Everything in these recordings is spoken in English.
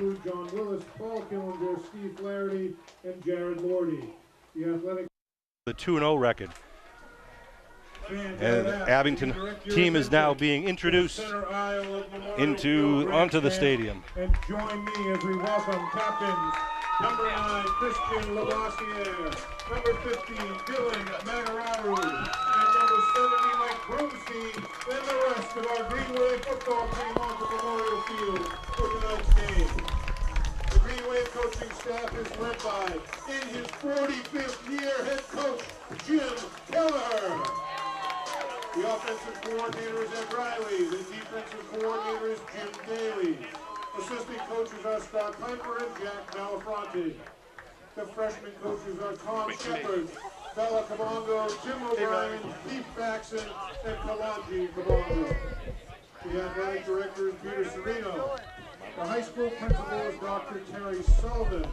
include John Willis, Paul Killinger, Steve Flaherty, and Jared Lordy. The athletic. The 2-0 record. And the Abington team is now being introduced onto the stadium. And join me as we welcome captains number 9, Christian Lavoisier, number 15, Dylan Magararu, and number 70, Mike Broomstein, and the rest of our Green Wave football team onto Memorial Field for tonight's game. The Green Wave coaching staff is led by, in his 45th year, head coach Jim Keller. The offensive coordinator is Ed Riley. The defensive coordinator is Jim Daly. Assistant coaches are Scott Piper and Jack Malafronte. The freshman coaches are Tom Shepard, Bella Kabongo, Tim O'Brien, Keith Faxon, and Kalanji Kabongo. The athletic director is Peter Serino. The high school principal is Dr. Terry Sullivan.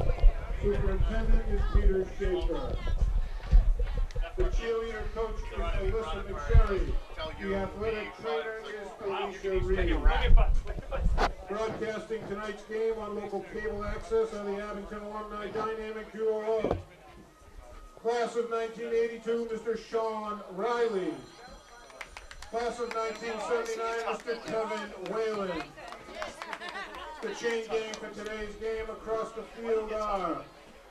Superintendent is Peter Schaefer. The cheerleader coach is Alyssa McSherry. The athletic trainer is Alicia Reed. Broadcasting tonight's game on local cable access are the Abington alumni dynamic duo of Class of 1982, Mr. Sean Riley. Class of 1979, Mr. Kevin Whalen. The chain gang for today's game across the field are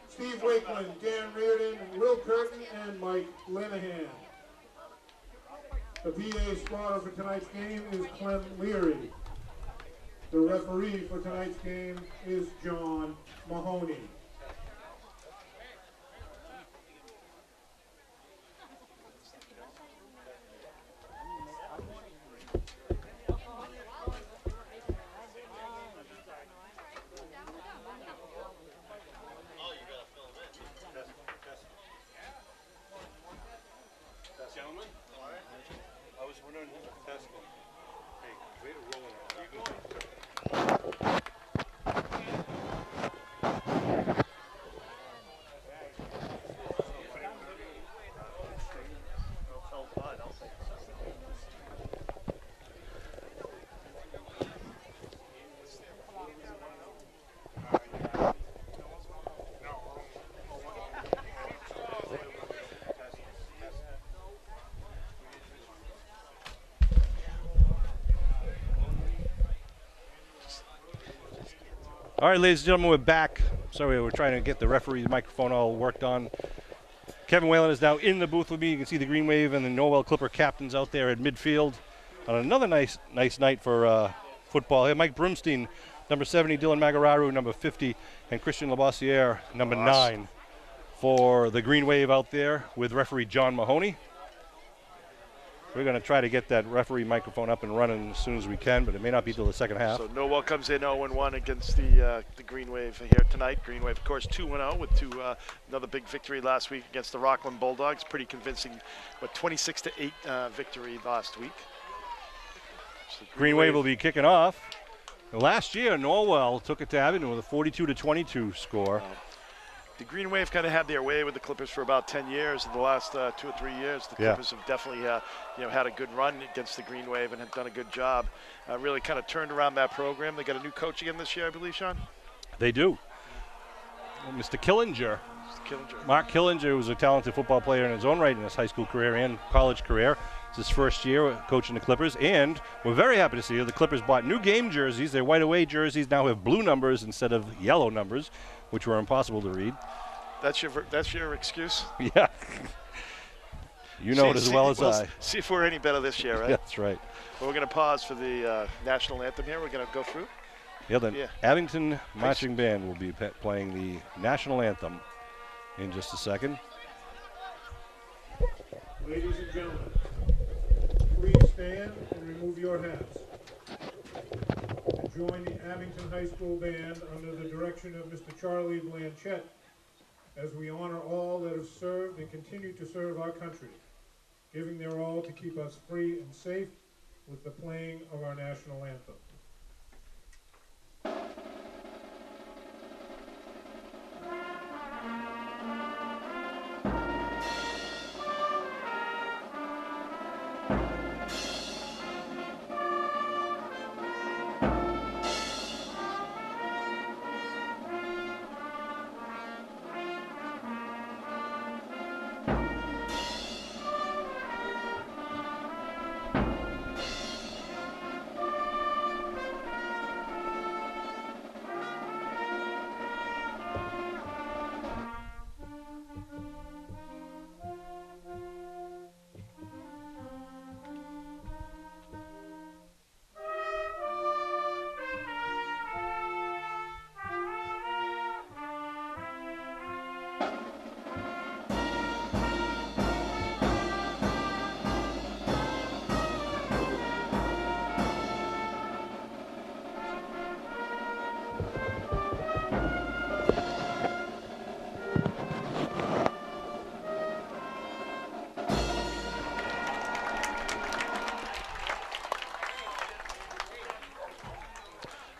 Steve Wakeland, Dan Reardon, Will Curtin, and Mike Linehan. The PA spotter for tonight's game is Clem Leary. The referee for tonight's game is John Mahoney. All right, ladies and gentlemen, we're back. Sorry, we're trying to get the referee's microphone all worked on. Kevin Whalen is now in the booth with me. You can see the Green Wave and the Norwell Clipper captains out there at midfield. On another nice night for football here. Mike Broomstein, number 70, Dylan Magararu, number 50, and Christian Labossiere, number 9, for the Green Wave out there with referee John Mahoney. We're going to try to get that referee microphone up and running as soon as we can, but it may not be till the second half. So Norwell comes in 0-1 against the Green Wave here tonight. Green Wave, of course, 2-0 with another big victory last week against the Rockland Bulldogs. Pretty convincing, but 26-8 victory last week. So Green Wave will be kicking off. Last year, Norwell took it to Abington with a 42-22 score. The Green Wave kind of had their way with the Clippers for about 10 years. In the last 2 or 3 years, the Clippers have definitely had a good run against the Green Wave and have done a good job. Really kind of turned around that program. They got a new coach again this year, I believe, Sean? They do. Mr. Killinger. Mark Killinger was a talented football player in his own right in his high school career and college career. It's his first year coaching the Clippers, and we're very happy to see the Clippers bought new game jerseys. Their white away jerseys now have blue numbers instead of yellow numbers, which were impossible to read. That's your excuse? Yeah. You know it as well as I. See if we're any better this year, right? That's right. Well, we're going to pause for the national anthem here. We're going to go through. Yeah, the Abington Marching Band will be playing the national anthem in just a second. Ladies and gentlemen, please stand and remove your hats. And join the Abington High School Band under the direction of Mr. Charlie Blanchette as we honor all that have served and continue to serve our country, giving their all to keep us free and safe with the playing of our national anthem.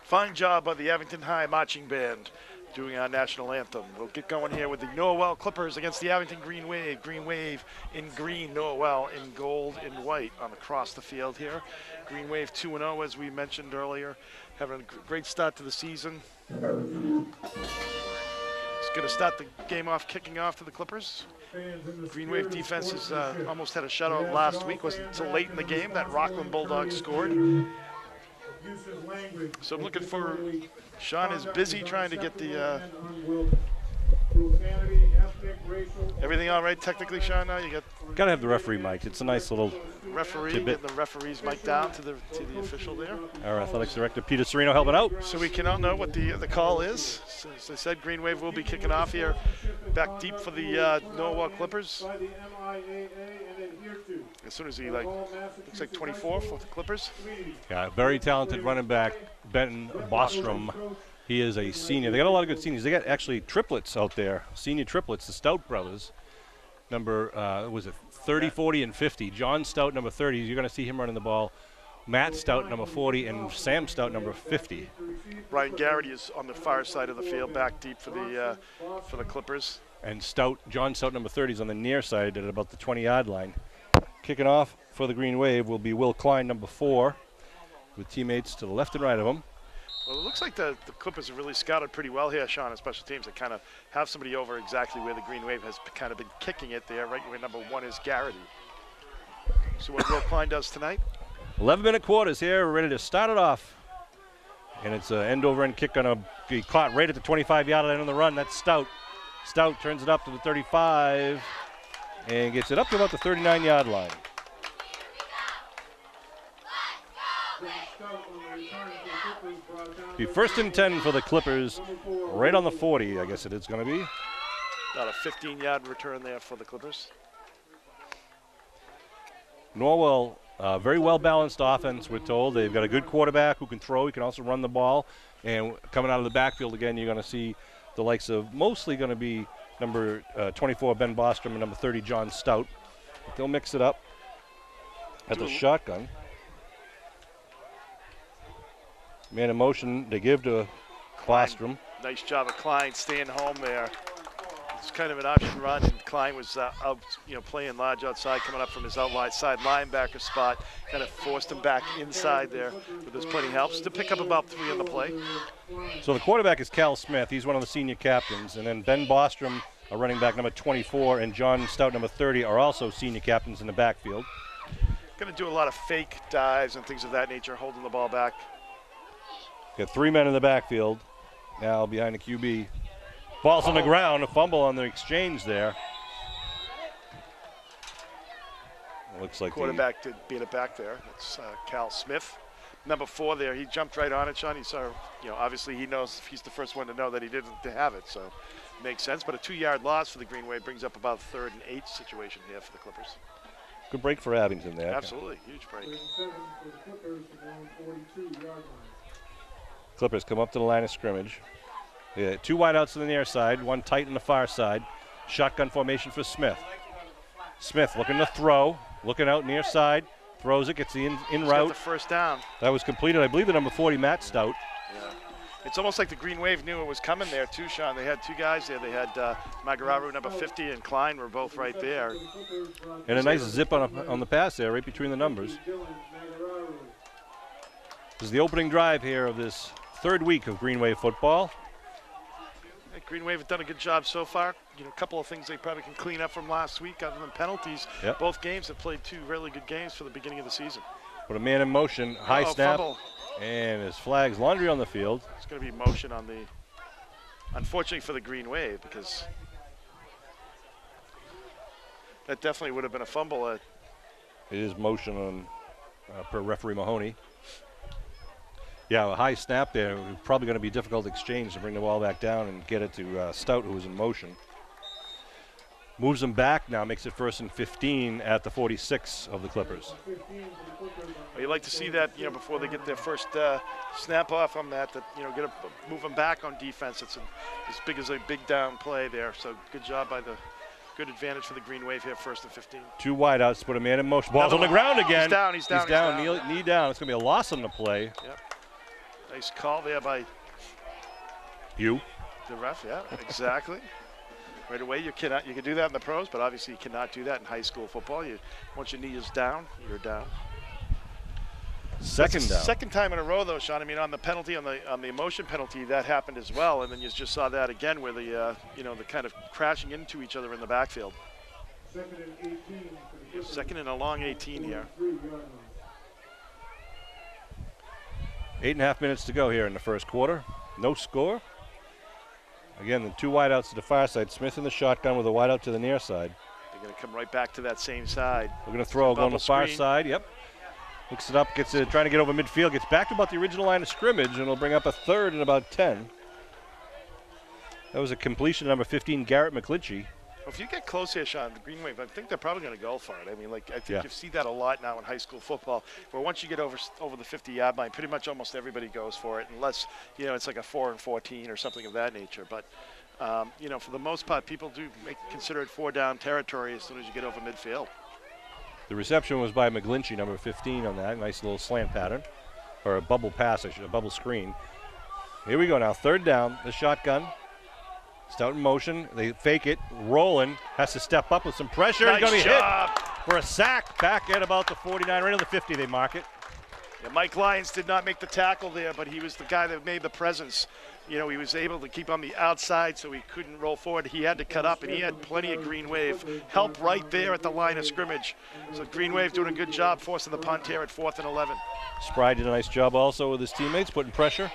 Fine job by the Abington High Marching Band doing our national anthem. We'll get going here with the Norwell Clippers against the Abington Green Wave. Green Wave in green, Norwell in gold and white on across the field here. Green Wave 2-0, as we mentioned earlier, having a great start to the season. It's going to start the game off, kicking off to the Clippers. Green Wave defense has almost had a shutout last week. Wasn't until late in the game that Rockland Bulldogs scored. So I'm looking for, Sean is busy trying to get the, everything all right technically, Sean, now? You got to have the referee mic'd. It's a nice little referee, tidbit. getting the referee's mic down to the official there. Our athletics director, Peter Serino, helping out. So we can all know what the call is. So, as I said, Green Wave will be kicking off here, back deep for the Norwell Clippers. As soon as he looks like 24 for the Clippers. Yeah, very talented running back, Ben Bostrom. He is a senior. They got a lot of good seniors. They got actually triplets out there, senior triplets, the Stout brothers. Number, was it 30, 40, and 50. John Stout, number 30. You're going to see him running the ball. Matt Stout, number 40, and Sam Stout, number 50. Ryan Garrity is on the far side of the field, back deep for the Clippers. And John Stout, number 30, is on the near side at about the 20-yard line. Kicking off for the Green Wave will be Will Klein, number 4, with teammates to the left and right of him. Well, it looks like the Clippers have really scouted pretty well here, Sean, on special teams. They kind of have somebody over exactly where the Green Wave has kind of been kicking it there, right where number 1 is Garrity. So what Will Klein does tonight? 11-minute quarters here. We're ready to start it off. And it's an end-over-end kick going to be caught right at the 25-yard line on the run. That's Stout. Stout turns it up to the 35 and gets it up to about the 39-yard line. Be first and 10 for the Clippers, right on the 40, I guess it is going to be. About a 15-yard return there for the Clippers. Norwell, very well-balanced offense, we're told. They've got a good quarterback who can throw. He can also run the ball. And coming out of the backfield again, you're going to see the likes of mostly going to be number 24, Ben Bostrom, and number 30, John Stout. But they'll mix it up at the shotgun. Man in motion, they give to Bostrom. Nice job of Klein staying home there. It's kind of an option run, and Klein was out, playing large outside, coming up from his outside linebacker spot. Kind of forced him back inside there, but there's plenty of helps to pick up about 3 on the play. So the quarterback is Cal Smith. He's one of the senior captains, and then Ben Bostrom, a running back number 24, and John Stout, number 30, are also senior captains in the backfield. Going to do a lot of fake dives and things of that nature, holding the ball back. Got 3 men in the backfield. Now behind the QB. Ball's on the ground, a fumble on the exchange there. Looks like quarterback did beat it back there. That's Cal Smith. Number 4 there, he jumped right on it, Sean. He saw, obviously he knows, he's the first one to know that he didn't have it, so makes sense. But a 2-yard loss for the Green Wave brings up about a 3rd and 8 situation here for the Clippers. Good break for Abington there. Absolutely, huge break. Clippers come up to the line of scrimmage. Yeah, 2 wideouts to the near side, 1 tight on the far side. Shotgun formation for Smith. Smith looking to throw, looking out near side, throws it, gets the in route. Got the first down. That was completed, I believe, the number 40, Matt Stout. Yeah. It's almost like the Green Wave knew it was coming there too, Sean. They had 2 guys there. They had Magararu, number 50, and Klein were both right there. And a nice zip on the pass there, right between the numbers. This is the opening drive here of this 3rd week of Green Wave football. Green Wave have done a good job so far. A couple of things they probably can clean up from last week other than penalties. Yep. Both games have played 2 really good games for the beginning of the season. Put a man in motion, high snap, fumble. And his flag's laundry on the field. It's going to be motion on the, unfortunately for the Green Wave, because that definitely would have been a fumble. It is motion on per referee Mahoney. Yeah, a high snap there. Probably going to be a difficult exchange to bring the ball back down and get it to Stout, who was in motion. Moves them back now, makes it 1st and 15 at the 46 of the Clippers. Well, you like to see that, before they get their first snap off on that, move them back on defense. It's as big as a big down play there. So good job good advantage for the Green Wave here, 1st and 15. 2 wideouts, put a man in motion. Ball's on the ground again. He's down. Knee down. It's going to be a loss on the play. Yep. Nice call there by You. the ref. Yeah, exactly. Right away, you can do that in the pros, but obviously you cannot do that in high school football. Once your knee is down, you're down. Second down. Second time in a row, though, Sean. I mean, on the penalty, on the emotion penalty, that happened as well, and then you just saw that again, where the the kind of crashing into each other in the backfield. Second and a long 18 here. 8.5 minutes to go here in the first quarter. No score. Again, the two wideouts to the far side. Smith in the shotgun with a wideout to the near side. They're going to come right back to that same side. We're going to throw going to the far side. Yep. Hooks it up, gets it, trying to get over midfield, gets back to about the original line of scrimmage, and it'll bring up a third and about 10. That was a completion number 15, Garrett McClinchy. Well, if you get close here, Sean, the Green Wave, I think they're probably going to go for it. I mean, I think you see that a lot now in high school football, where once you get over the 50-yard line, pretty much almost everybody goes for it, unless, it's like a 4-and-14 or something of that nature. But, for the most part, people do consider it 4-down territory as soon as you get over midfield. The reception was by McGlinchey, number 15 on that. Nice little slant pattern, or a bubble pass, a bubble screen. Here we go now, third down, the shotgun. Stout in motion, they fake it. Roland has to step up with some pressure. Nice He's going to be job. hit for a sack back at about the 49, right on the 50 they mark it. Yeah, Mike Lyons did not make the tackle there, but he was the guy that made the presence. He was able to keep on the outside so he couldn't roll forward. He had to cut up, and he had plenty of Green Wave help right there at the line of scrimmage. So Green Wave doing a good job forcing the punt here at 4th and 11. Spry did a nice job also with his teammates, putting pressure.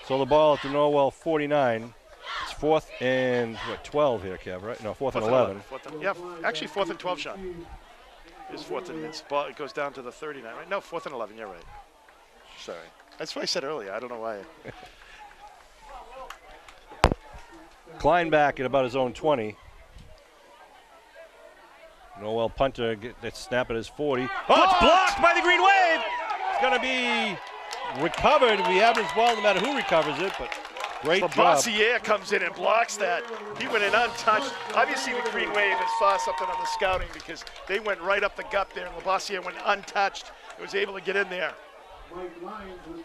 So the ball at the Norwell 49. It's 4th and 12 here, Kev, right? No, 4th and 11. Actually 4th and 12, Sean. It's 4th and it goes down to the 39, right? No, 4th and 11, you're right. Sorry. That's what I said earlier. I don't know why. Klein back at about his own 20. Norwell punter that snap at his 40. Oh, it's blocked by the Green Wave! It's going to be recovered. We have his ball no matter who recovers it, but great job. Varsity comes in and blocks that. He went in untouched. Obviously, the Green Wave has saw something on the scouting because they went right up the gut there, and Varsity went untouched. He was able to get in there.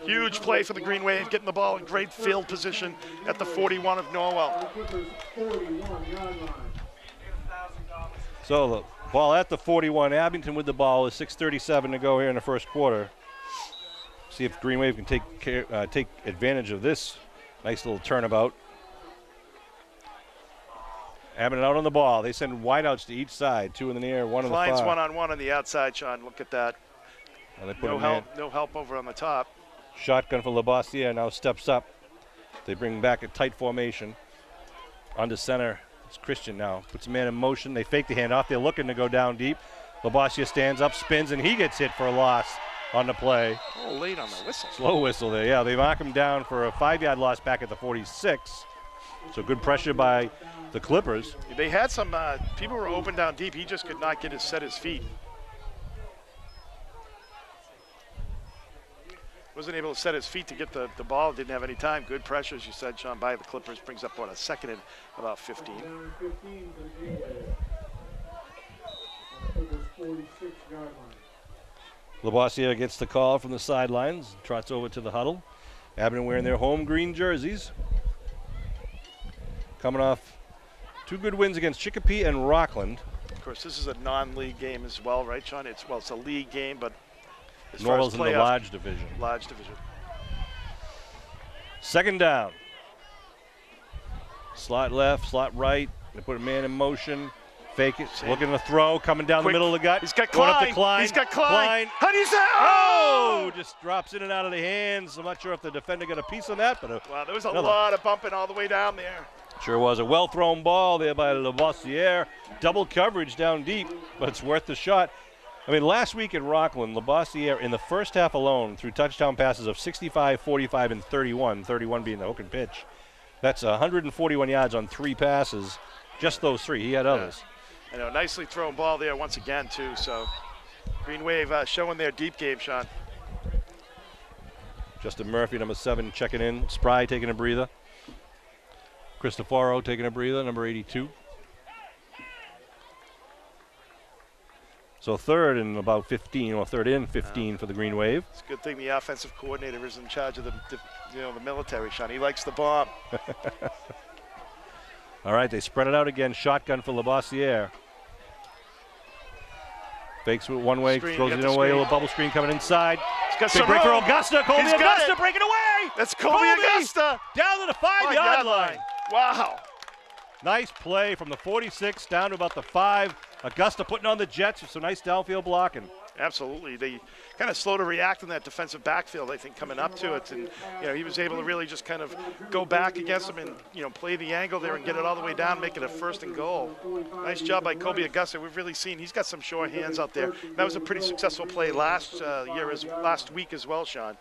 Huge play for the Green Wave, getting the ball in great field position at the 41 of Norwell. So the ball at the 41. Abington with the ball with 6:37 to go here in the first quarter. See if Green Wave can take advantage of this nice little turnabout. Abington out on the ball. They send wideouts to each side, 2 in the near, 1 in the far. Klein's one-on-one on the outside, Sean. Look at that. No help over on the top. Shotgun for Labossiere now steps up. They bring back a tight formation. On to center. It's Christian now. Puts a man in motion. They fake the handoff. They're looking to go down deep. Labossiere stands up, spins, and he gets hit for a loss on the play. Oh, late on the whistle. Slow whistle there. Yeah, they mark him down for a 5-yard loss back at the 46. So good pressure by the Clippers. They had some people were open down deep. He just could not set his feet. Wasn't able to set his feet to get the ball. Didn't have any time. Good pressure, as you said, Sean, by the Clippers. Brings up on a second and about 15. Labossiere gets the call from the sidelines. Trots over to the huddle. Abington wearing their home green jerseys. Coming off 2 good wins against Chicopee and Rockland. Of course, this is a non-league game as well, right, Sean? It's a league game, but Norwell's in the large division. Large division. Second down. Slot left, slot right. They put a man in motion. Fake it. Looking to throw. Coming down the middle of the gut. He's got Going up Klein. to Klein. He's got Klein. How do you say? Oh! Just drops in and out of the hands. I'm not sure if the defender got a piece on that, but wow, there was a lot of bumping all the way down there. Sure was a well-thrown ball there by Labossiere. Double coverage down deep, but it's worth the shot. I mean, last week in Rockland, Labossiere in the first half alone threw touchdown passes of 65, 45, and 31, 31 being the hook and pitch. That's 141 yards on 3 passes, just those 3. He had others. I know, nicely thrown ball there once again, too. So Green Wave showing their deep game, Sean. Justin Murphy, number 7, checking in. Spry taking a breather. Cristoforo taking a breather, number 82. So third and about 15, or third and 15 for the Green Wave. It's a good thing the offensive coordinator is in charge of the military, Sean. He likes the bomb. All right, they spread it out again. Shotgun for Labossiere. Fakes with one way, Screen, throws you it got the away. A screen. little bubble screen coming inside. He's got Big some break for room. Augusta. Colby He's got Augusta it. breaking away. That's Colby Augusta. Down to the 5-yard line. Wow. Nice play from the 46 down to about the 5. Augusta putting on the Jets with some nice downfield blocking. Absolutely. They kind of slow to react in that defensive backfield, I think, coming up to it. And, he was able to really just kind of go back against them and, play the angle there and get it all the way down, make it a 1st and goal. Nice job by Colby Augusta. We've really seen he's got some sure hands out there. That was a pretty successful play last week as well, Sean,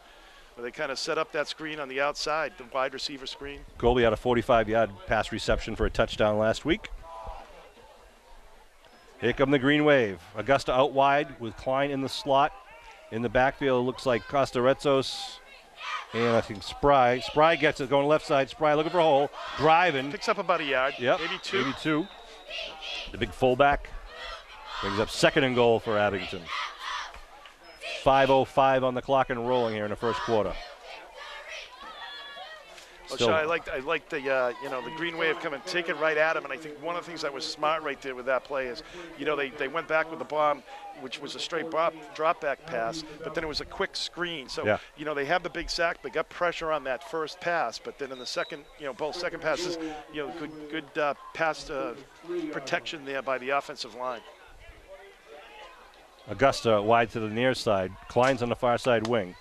where they kind of set up that screen on the outside, the wide receiver screen. Colby had a 45-yard pass reception for a touchdown last week. Here come the Green Wave. Augusta out wide with Klein in the slot. In the backfield, looks like Costaretzos and I think Spry. Spry gets it, going left side. Spry looking for a hole, driving. Picks up about a yard, Yep, maybe two. Maybe two. The big fullback brings up 2nd and goal for Abington. 5:05 on the clock and rolling here in the first quarter. Well, Sean, I like the the Green Wave coming, take it right at him, and I think one of the things that was smart right there with that play is, they went back with the bomb, which was a straight drop back pass, but then it was a quick screen. So they have the big sack, they got pressure on that first pass, but then in the second, both second passes, good pass protection there by the offensive line. Augusta wide to the near side. Klein's on the far side wing.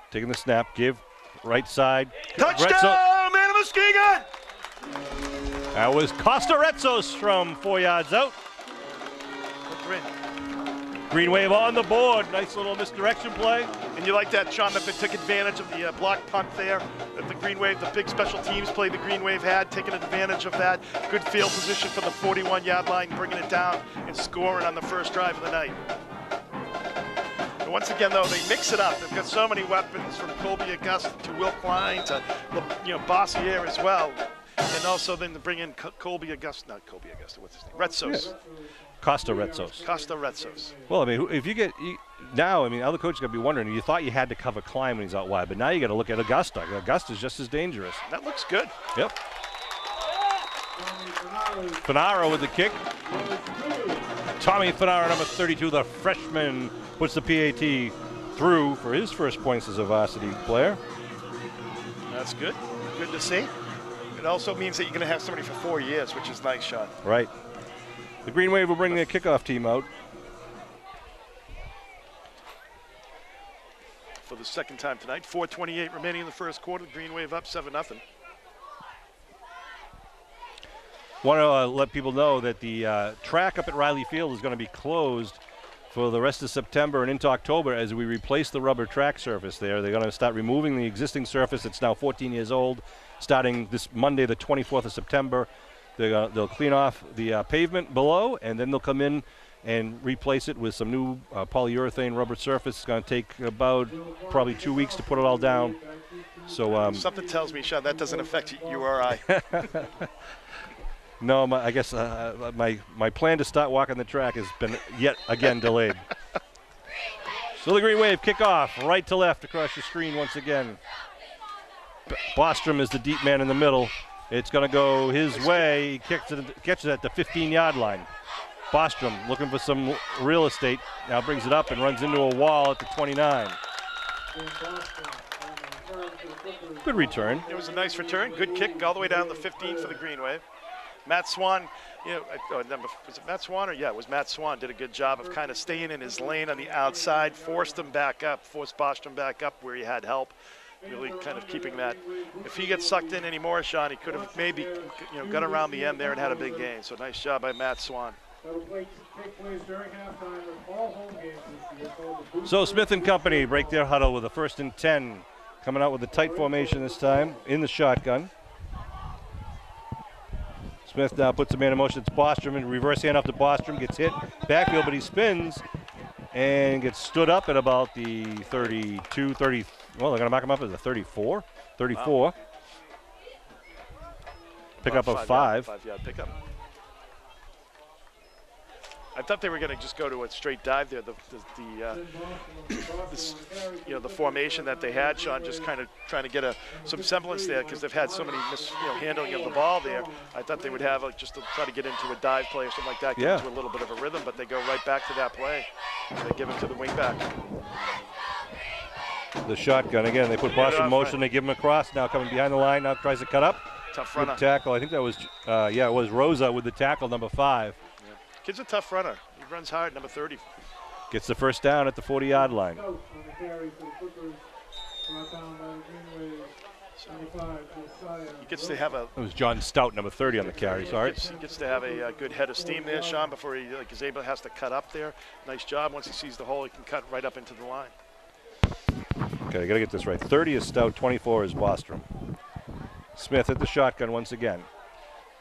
Taking the snap, give. Right side. Touchdown, man of Muskegon! That was Costaretzos from 4 yards out. Green Wave on the board. Nice little misdirection play. And you like that, Sean, that they took advantage of the block punt there. That the Green Wave, the big special teams play the Green Wave had, taking advantage of that. Good field position for the 41-yard line, bringing it down and scoring on the first drive of the night. And once again, though, they mix it up. They've got so many weapons, from Colby Augusta to Will Klein to Bossiere as well. And also then to bring in not Colby Augusta, what's his name? Retzos. Costaretzos. Well, I mean, if you get other coaches got to be wondering. You thought you had to cover Klein when he's out wide, but now you got to look at Augusta. Augusta's just as dangerous. That looks good. Yep. Finaro with the kick. Tommy Finaro, number 32, the freshman, puts the PAT through for his first points as a varsity player. That's good. Good to see. It also means that you're going to have somebody for 4 years, which is nice, Sean. Right. The Green Wave will bring their kickoff team out. For the second time tonight. 4:28 remaining in the first quarter. Green Wave up 7-0. Want to let people know that the track up at Riley Field is going to be closed for the rest of September and into October as we replace the rubber track surface there. They're going to start removing the existing surface. It's now 14 years old, starting this Monday, the 24th of September. They'll clean off the pavement below, and then they'll come in and replace it with some new polyurethane rubber surface. It's going to take about probably 2 weeks to put it all down. So something tells me, Sean, that doesn't affect you or I. No, I guess my plan to start walking the track has been yet again delayed. So the Green Wave kickoff, right to left across the screen once again. Bostrom is the deep man in the middle. It's going to go his way. He catches it at the 15-yard line. Bostrom looking for some real estate. Now brings it up and runs into a wall at the 29. Good return. It was a nice return. Good kick all the way down the 15 for the Green Wave. Matt Swan, was it Matt Swan? Yeah, it was Matt Swan. Did a good job of kind of staying in his lane on the outside, forced Bostrom back up where he had help. Really kind of keeping that. If he gets sucked in anymore, Sean, he could have maybe got around the end there and had a big gain. So nice job by Matt Swan. So Smith and company break their huddle with a 1st and 10. Coming out with a tight formation this time in the shotgun. Smith now puts the man in motion. It's Bostrom, and reverse handoff to Bostrom. Gets hit backfield, but he spins and gets stood up at about the 32, 30. Well, they're going to mark him up as a 34. 34. Wow. Pickup of 5. 5-yard pickup. I thought they were going to just go to a straight dive there. The formation that they had, Sean, just kind of trying to get some semblance there because they've had so many handling of the ball there. I thought they would have just to try to get into a dive play or something like that, get into a little bit of a rhythm, but they go right back to that play. They give it to the wingback. The shotgun again. They put Boston in motion. They give him a cross. Now coming behind the line. Now tries to cut up. Tough runner. Good tackle. I think that was it was Rosa with the tackle, number 5. Yeah. Kid's a tough runner. He runs hard, number 30. Gets the first down at the 40-yard line. He gets to have It was John Stout, number 30 on the carry. Sorry. He gets to have a good head of steam there, Sean, before he has to cut up there. Nice job. Once he sees the hole, he can cut right up into the line. Okay, I got to get this right. 30 is Stout, 24 is Bostrom. Smith at the shotgun once again.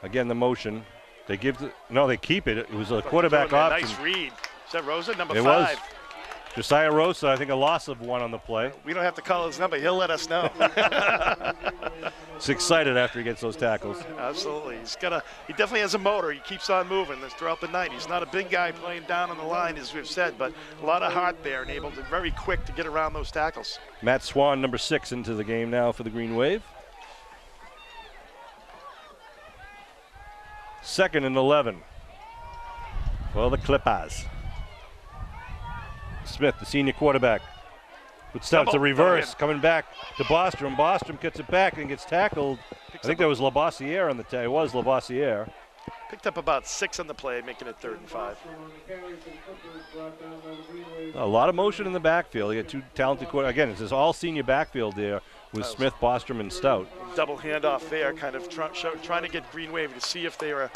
Again, the motion. They give they keep it. It was a quarterback option. Nice read. Is that Rosa, number 5? It was. Josiah Rosa, I think a loss of 1 on the play. We don't have to call his number. He'll let us know. He's excited after he gets those tackles. Absolutely. He definitely has a motor. He keeps on moving throughout the night. He's not a big guy playing down on the line, as we've said, but a lot of heart there and able to very quick to get around those tackles. Matt Swan, number 6, into the game now for the Green Wave. 2nd and 11 for the Clippers. Smith, the senior quarterback. But Stout, it's a reverse, coming back to Bostrom. Bostrom gets it back and gets tackled. I think that was Labossiere on the it was Labossiere. Picked up about 6 on the play, making it 3rd and 5. A lot of motion in the backfield. You got 2 talented quarterbacks. Again, it's this all senior backfield there with Smith, Bostrom, and Stout. Double handoff there, kind of trying to get Green Wave to see if they were,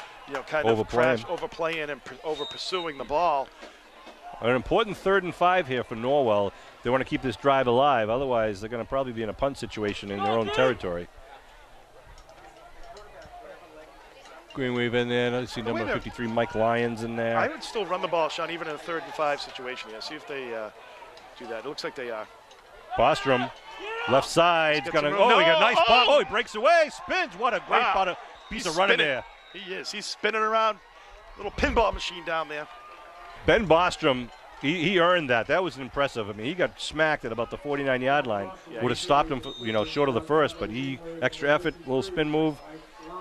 kind overplaying. of overplaying and over pursuing the ball. An important 3rd and 5 here for Norwell. They want to keep this drive alive. Otherwise, they're going to probably be in a punt situation in their own territory. Green Wave in there. I see number 53, Mike Lyons in there. I would still run the ball, Sean, even in a 3rd and 5 situation. Yeah, see if they do that. It looks like they are. Bostrom, left side. He got a nice pop. Oh, he breaks away, spins. What a great piece of running there. He is. He's spinning around. Little pinball machine down there. Ben Bostrom, he earned that. That was impressive. I mean, he got smacked at about the 49-yard line. Yeah, would have stopped him, short of the first, but extra effort, little spin move,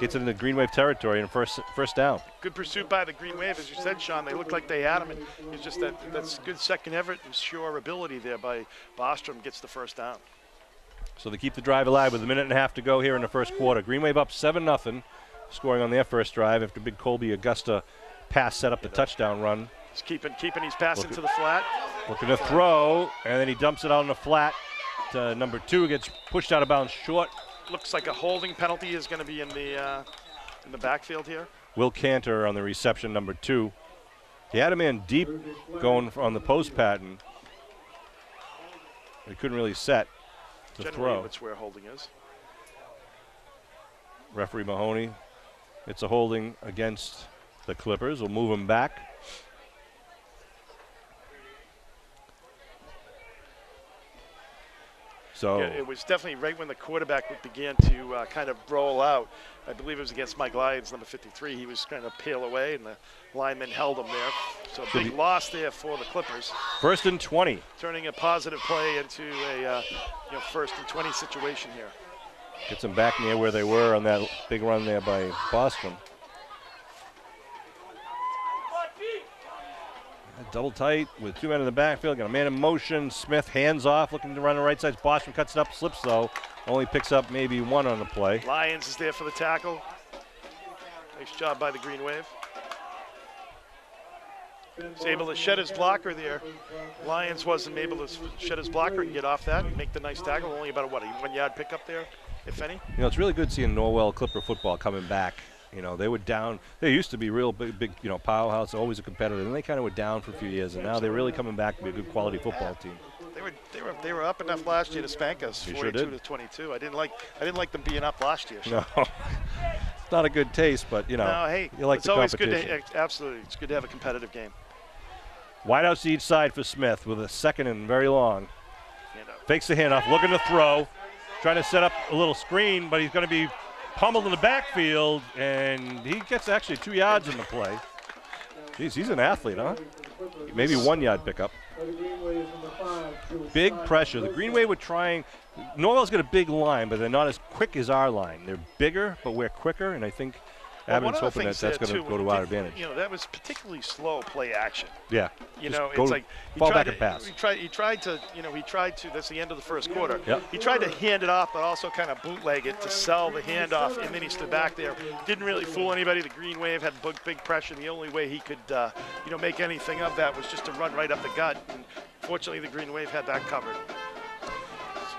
gets it into Green Wave territory and first down. Good pursuit by the Green Wave, as you said, Sean. They looked like they had him, and it's just that's good second effort and sure ability there by Bostrom gets the first down. So they keep the drive alive with a minute and a half to go here in the first quarter. Green Wave up 7-0, scoring on their first drive after big Colby Augusta pass set up the touchdown run. He's keeping. He's passing to the flat. Looking to throw, and then he dumps it out on the flat to number 2. Gets pushed out of bounds short. Looks like a holding penalty is going to be in the backfield here. Will Cantor on the reception, number 2. He had a man deep going on the post pattern. He couldn't really set to throw. That's where holding is. Referee Mahoney. It's a holding against the Clippers. We'll move him back. So yeah, it was definitely right when the quarterback began to kind of roll out. I believe it was against Mike Lyons, number 53. He was kind of peel away, and the lineman held him there. So a big loss there for the Clippers. 1st and 20. Turning a positive play into a 1st and 20 situation here. Gets them back near where they were on that big run there by Boston. Double tight with 2 men in the backfield. Got a man in motion. Smith hands off, looking to run the right side. Boston cuts it up, slips though. Only picks up maybe 1 on the play. Lyons is there for the tackle. Nice job by the Green Wave. He's able to shed his blocker there. Lyons wasn't able to shed his blocker and get off that and make the nice tackle. Only about a 1-yard pickup there, if any. It's really good seeing Norwell Clipper football coming back. They were down. They used to be real big, powerhouse, always a competitor. Then they kind of were down for a few years, and now they're really coming back to be a good quality football team. They were up enough last year to spank us, 42-22. I didn't like them being up last year. No, it's not a good taste, but you like it's the always competition. good to absolutely. It's good to have a competitive game. Wide out to each side for Smith with a 2nd and very long. Fakes the handoff, looking to throw, trying to set up a little screen, but he's going to be pummeled in the backfield, and he gets actually 2 yards in the play. Geez, he's an athlete, huh? Maybe 1 yard pickup. Big pressure. The Green Wave were trying. Norwell's got a big line, but they're not as quick as our line. They're bigger, but we're quicker, and I think Abington's hoping that's going to go to our advantage. That was particularly slow play action. Yeah. It's like fall back and pass. He tried to. That's the end of the first quarter. Yep. He tried to hand it off, but also kind of bootleg it to sell the handoff, and then he stood back there. Didn't really fool anybody. The Green Wave had big pressure. The only way he could, make anything of that was just to run right up the gut. And fortunately, the Green Wave had that covered.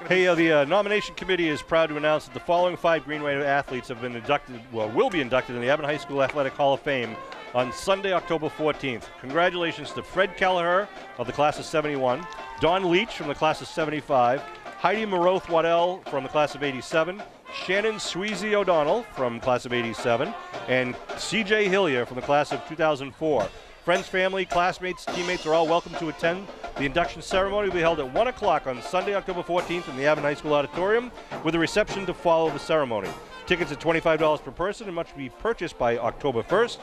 Hey, the nomination committee is proud to announce that the following 5 Green Wave athletes have been inducted, will be inducted in the Abington High School Athletic Hall of Fame on Sunday, October 14th. Congratulations to Fred Kelleher of the class of 71, Don Leach from the class of 75, Heidi Maroth-Waddell from the class of 87, Shannon Sweezy O'Donnell from class of 87, and C.J. Hillier from the class of 2004. Friends, family, classmates, teammates are all welcome to attend. The induction ceremony will be held at 1 o'clock on Sunday, October 14th in the Abington High School Auditorium, with a reception to follow the ceremony. Tickets are $25 per person and must be purchased by October 1st.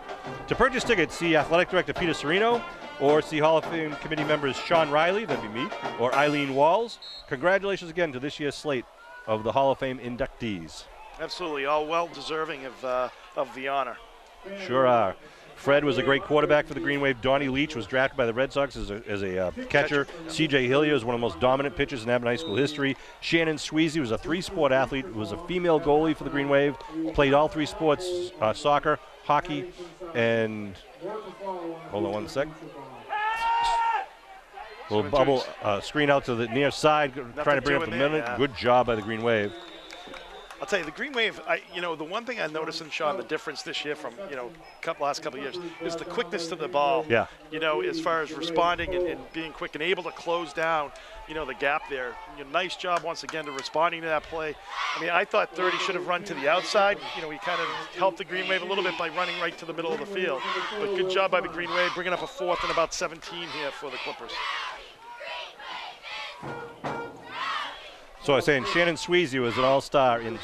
To purchase tickets, see Athletic Director Peter Serino or see Hall of Fame committee members Sean Riley, that'd be me, or Eileen Walls. Congratulations again to this year's slate of the Hall of Fame inductees. Absolutely, all well deserving of the honor. Sure are. Fred was a great quarterback for the Green Wave. Donnie Leach was drafted by the Red Sox as a catcher. C.J. Hillier is one of the most dominant pitchers in Abington High School history. Shannon Sweezy was a 3-sport athlete, was a female goalie for the Green Wave, played all 3 sports, soccer, hockey, and hold on one sec. Little bubble screen out to the near side, trying to bring up the minute. Yeah. Good job by the Green Wave. I'll tell you, the Green Wave, the one thing I noticed in Sean, the difference this year from, last couple of years, is the quickness to the ball. Yeah. As far as responding and being quick and able to close down, the gap there. Nice job once again to responding to that play. I thought 30 should have run to the outside. He kind of helped the Green Wave a little bit by running right to the middle of the field. But good job by the Green Wave, bringing up a 4th and about 17 here for the Clippers. So I was saying Shannon Sweezy was an all-star in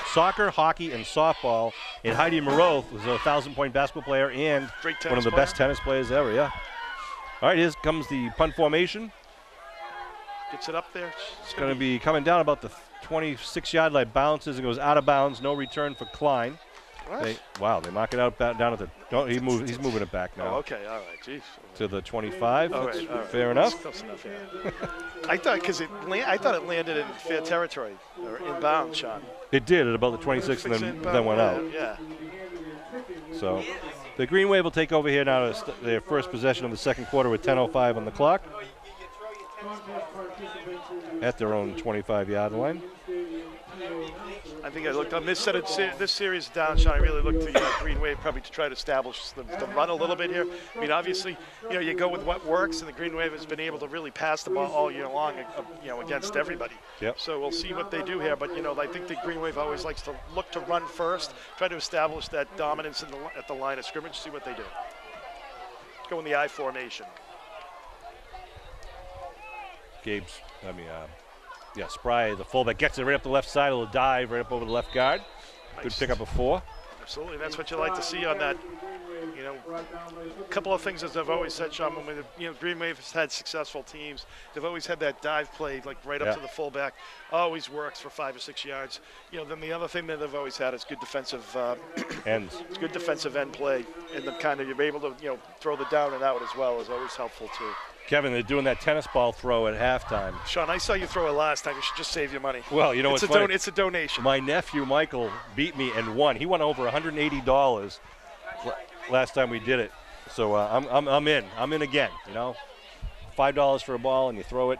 soccer, hockey, and softball. And Heidi Maroth was a 1,000-point basketball player and one of the best tennis players ever, yeah. All right, here comes the punt formation. Gets it up there. It's going to be coming down about the 26-yard line, bounces and goes out of bounds. No return for Klein. They mark it out down at the. He's moving it back now. Oh, okay, all right, jeez. To the 25. All That's right. fair enough. Close enough, yeah. I thought it landed in fair territory or inbound, Sean. It did at about the 26 and then went out. Yeah. So the Green Wave will take over here now to their first possession of the second quarter with 10:05 on the clock at their own 25-yard line. I think I looked on this series down, Sean. I really looked to Green Wave probably to try to establish the run a little bit here. Obviously, you go with what works, and the Green Wave has been able to really pass the ball all year long, against everybody. Yep. So we'll see what they do here. But I think the Green Wave always likes to look to run first, try to establish that dominance at the line of scrimmage. See what they do. Go in the I formation. Spry, the fullback, gets it right up the left side. It'll dive right up over the left guard. Nice. Good pick up of 4. Absolutely, that's what you like to see on that. A couple of things, as I've always said, Sean, when the Green Wave has had successful teams, they've always had that dive play, like right up to the fullback. Always works for 5 or 6 yards. Then the other thing that they've always had is good defensive ends. It's good defensive end play, and the kind of you're able to throw the down and out as well is always helpful too. Kevin, they're doing that tennis ball throw at halftime. Sean, I saw you throw it last time. You should just save your money. Well, what's funny? It's a donation. My nephew, Michael, beat me and won. He won over $180 last time we did it. So I'm in. I'm in again, $5 for a ball, and you throw it.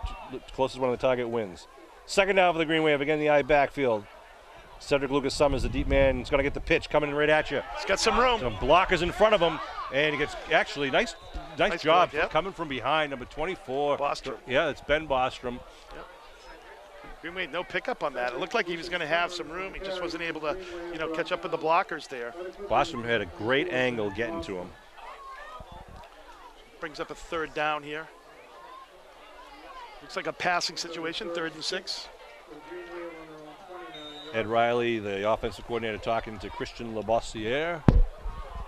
Closest one to the target wins. Second down for the Green Wave, again the I backfield. Cedric Lucas Summers, the deep man, he's going to get the pitch coming right at you. He's got some room. Some blockers in front of him, and he gets actually nice job coming from behind, number 24. Bostrom. Yeah, it's Ben Bostrom. Yep. Green Wave, no pickup on that. It looked like he was going to have some room. He just wasn't able to, catch up with the blockers there. Bostrom had a great angle getting to him. Brings up a 3rd down here. Looks like a passing situation, 3rd and 6. Ed Riley, the offensive coordinator, talking to Christian Labossiere.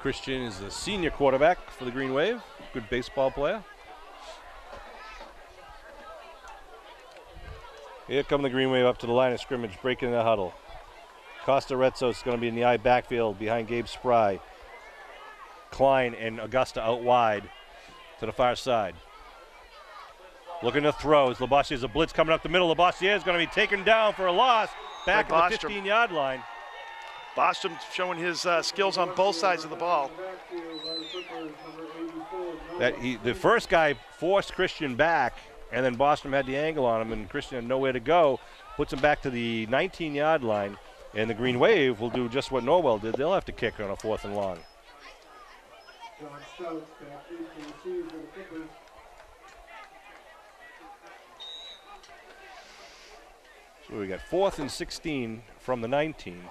Christian is the senior quarterback for the Green Wave. Good baseball player. Here come the Green Wave up to the line of scrimmage, breaking the huddle. Costa-Rezzo is going to be in the I backfield behind Gabe Spry. Klein and Augusta out wide to the far side. Looking to throw. Labossiere has a blitz coming up the middle. Labossiere is going to be taken down for a loss back at the 15-yard line. Bostrom showing his skills on both sides of the ball. The first guy forced Christian back, and then Bostrom had the angle on him, and Christian had nowhere to go. Puts him back to the 19-yard line, and the Green Wave will do just what Norwell did. They'll have to kick on a 4th and long. So we got 4th and 16 from the 19.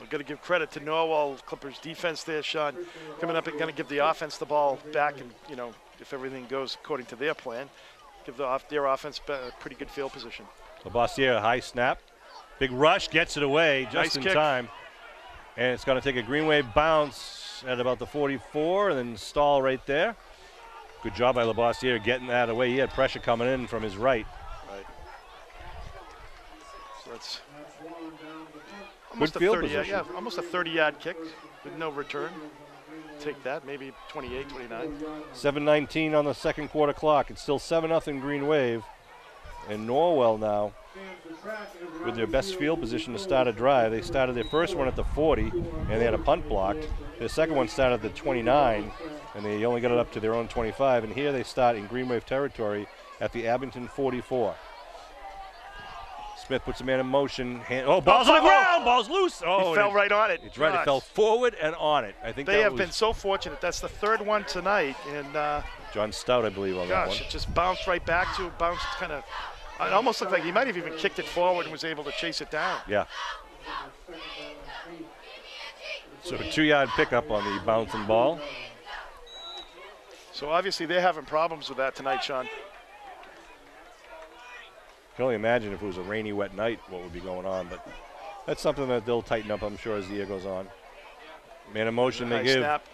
We've got to give credit to Norwell Clippers defense there, Sean. Coming up and going to give the offense the ball back, and if everything goes according to their plan, give their offense a pretty good field position. Labossiere, high snap. Big rush, gets it away just Nice in kick. time. And it's going to take a Green Wave bounce at about the 44 and then stall right there. Good job by Labossiere getting that away. He had pressure coming in from his right. Right. So that's Good field position. Yeah, almost a 30-yard kick with no return. Take that, maybe 28, 29. 7:19 on the second quarter clock. It's still 7-0 Green Wave. And Norwell now with their best field position to start a drive. They started their first one at the 40, and they had a punt blocked. Their second one started at the 29, and they only got it up to their own 25. And here they start in Green Wave territory at the Abington 44. Smith puts a man in motion. Ball's on the ground. Ball's loose. He fell right on it. It's right. It fell forward and on it. I think they have been so fortunate. That's the third one tonight, and John Stout, I believe, on that one. Gosh, it just bounced right back to it. Bounced kind of. It almost looked like he might have even kicked it forward and was able to chase it down. Yeah. So a 2-yard pickup on the bouncing ball. So obviously they're having problems with that tonight, Sean. I can only imagine if it was a rainy, wet night what would be going on, but that's something that they'll tighten up, I'm sure, as the year goes on. Man in motion they give. Snap.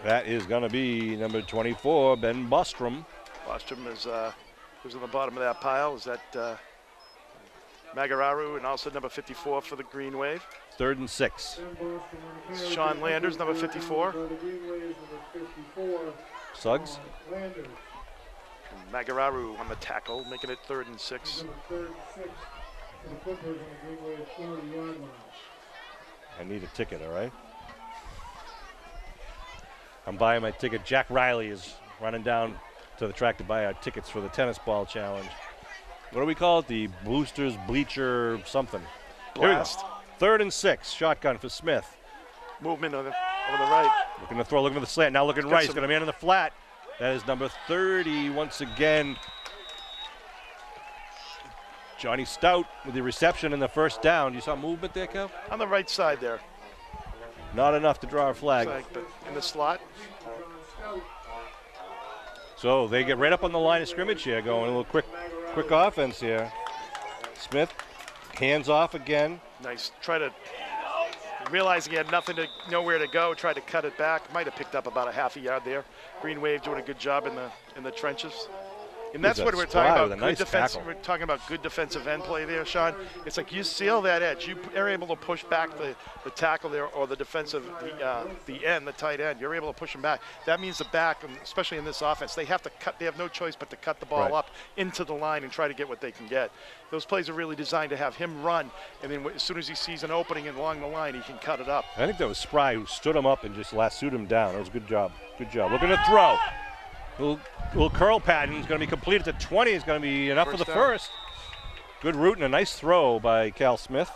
That is going to be number 24, Ben Bostrom. Bostrom is who's on the bottom of that pile. Is that Magararu, and also number 54 for the Green Wave. 3rd and 6. Sean Landers, number 54. Suggs. Magararu on the tackle, making it 3rd and 6. I need a ticket, all right? I'm buying my ticket. Jack Riley is running down to the track to buy our tickets for the tennis ball challenge. What do we call it? The Boosters Bleacher something. Blast. 3rd and 6. Shotgun for Smith. Movement on the right. Looking to throw, looking for the slant. Now looking right. He's got a man in the flat. That is number 30 once again. Johnny Stout with the reception and the first down. You saw movement there, Kev? On the right side there. Not enough to draw a flag. But in the slot. So they get right up on the line of scrimmage here, going a little quick offense here. Smith, hands off again. Nice. Try to, realizing he had nowhere to go, tried to cut it back. Might have picked up about a half a yard there. Green Wave doing a good job in the trenches. And that's what we're talking about. Nice defense. tackle. We're talking about good defensive end play there, Sean. It's like you seal that edge. You are able to push back the tackle there, or the defensive, the end, the tight end. You're able to push them back. That means the back, especially in this offense, they have to cut. They have no choice but to cut the ball up into the line and try to get what they can get. Those plays are really designed to have him run, and then as soon as he sees an opening along the line, he can cut it up. I think that was Spry who stood him up and just lassoed him down. That was a good job. Good job. Looking to throw. Little curl pattern. He's going to be completed to 20. It's going to be enough for the first. Good route and a nice throw by Cal Smith.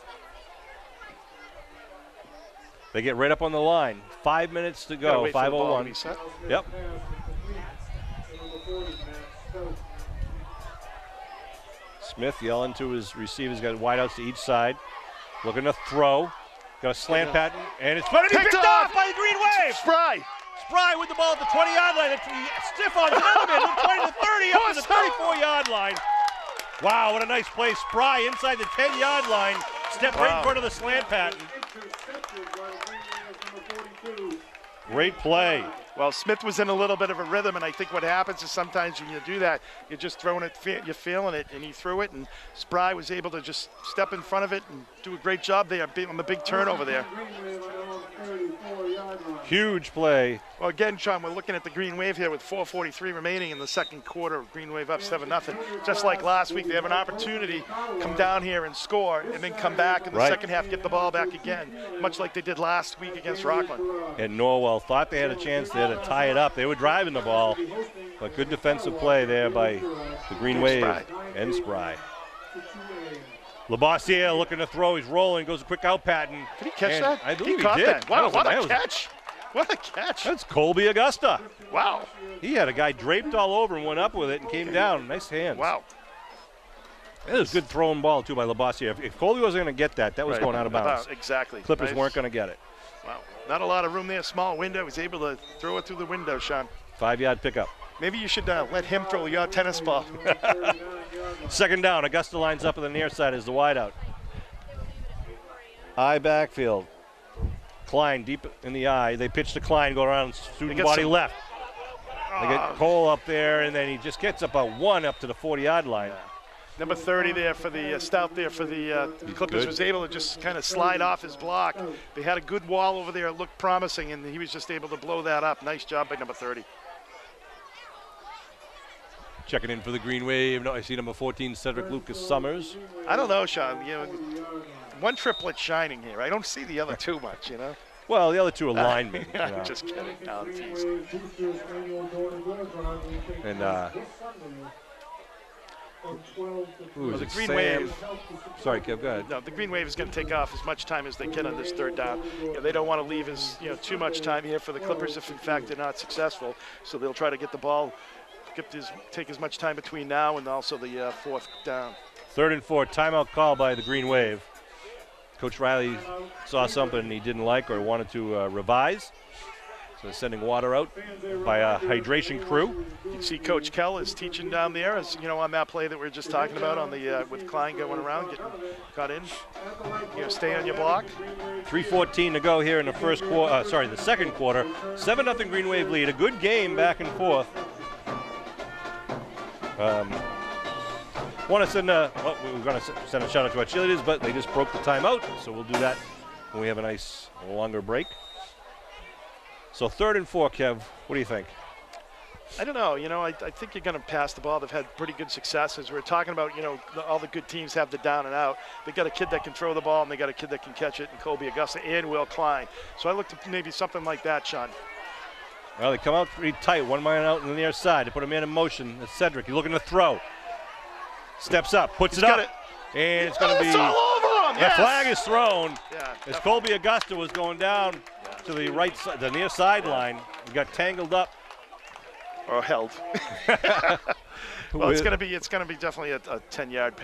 They get right up on the line. 5 minutes to go. 5:01. Yep. Smith yelling to his receivers. Got wideouts to each side. Looking to throw. Got a slant pattern. And it's going to be picked off by the Green Wave. Spry with the ball at the 20-yard line. Stiff on another man. 20 to 30 up to the 34-yard line. Wow, what a nice play. Spry inside the 10-yard line. Step right in front of the slant pattern. Intercepted by Green Wave number 42. Great play. Well, Smith was in a little bit of a rhythm, and I think what happens is sometimes when you do that, you're just throwing it, you're feeling it, and he threw it, and Spry was able to just step in front of it and do a great job there on the big turnover there. Huge play. Well, again, Sean, we're looking at the Green Wave here with 4:43 remaining in the second quarter. Green Wave up 7-0. Just like last week, they have an opportunity to come down here and score, and then come back in the second half, get the ball back again, much like they did last week against Rockland. And Norwell thought they had a chance there to tie it up. They were driving the ball, but good defensive play there by the Green Wave and Spry. Labossiere looking to throw. He's rolling, goes a quick out pattern. Did he catch that? I believe he caught did. that. Wow, what a catch. What a catch. That's Colby Augusta. Wow. He had a guy draped all over and went up with it and came down. Nice hands. Wow. That was a good throwing ball, too, by Labossiere. If Colby wasn't going to get that, that was going out of bounds. Exactly. Clippers weren't going to get it. Wow. Not a lot of room there. Small window. He was able to throw it through the window, Sean. 5-yard pickup. Maybe you should let him throw your tennis ball. Second down. Augusta lines up on the near side as the wideout. High backfield. Klein deep in the eye. They pitch to Klein, go around student body left. They get Cole up there, and then he just gets about one up to the 40-yard line. Number 30 there for the Stout there for the Clippers was able to just kind of slide off his block. They had a good wall over there. It looked promising, and he was just able to blow that up. Nice job by number 30. Checking in for the Green Wave. No, I see number 14, Cedric Lucas Summers. I don't know, Sean. You know, one triplet shining here. I don't see the other two much, you know. Well, the other two are linemen. I'm just kidding. No, I'm teasing. And the Green Wave. Sorry, Kev, go ahead. No, the Green Wave is going to take off as much time as they can on this third down. You know, they don't want to leave too much time here for the Clippers if, in fact, they're not successful. So they'll try to get the ball, take as much time between now and also the fourth down. 3rd and 4, timeout call by the Green Wave. Coach Riley saw something he didn't like or wanted to revise. So they're sending water out by a hydration crew. You can see Coach Kell is teaching down there, as you know, on that play that we were just talking about on the with Klein going around, getting got in. Stay on your block. 3:14 to go here in the the second quarter. 7-0 Green Wave lead. A good game back and forth. Want to send we were going to send a shout out to our cheerleaders, but they just broke the timeout, so we'll do that when we have a nice longer break. So 3rd and 4, Kev, what do you think? I don't know. I think you're going to pass the ball. They've had pretty good success. As we're talking about, all the good teams have the down and out. They got a kid that can throw the ball, and they got a kid that can catch it, and Colby Augusta and Will Klein. So I looked at maybe something like that, Sean. Well, they come out pretty tight. One man out on the near side. They put a man in motion. It's Cedric. He's looking to throw. Steps up, puts it up, and it's going to be. It's all over him. The flag is thrown. Yeah, as Colby Augusta was going down to the right side, the near sideline. He got tangled up. Or held. Well, it's going to be definitely a 10-yard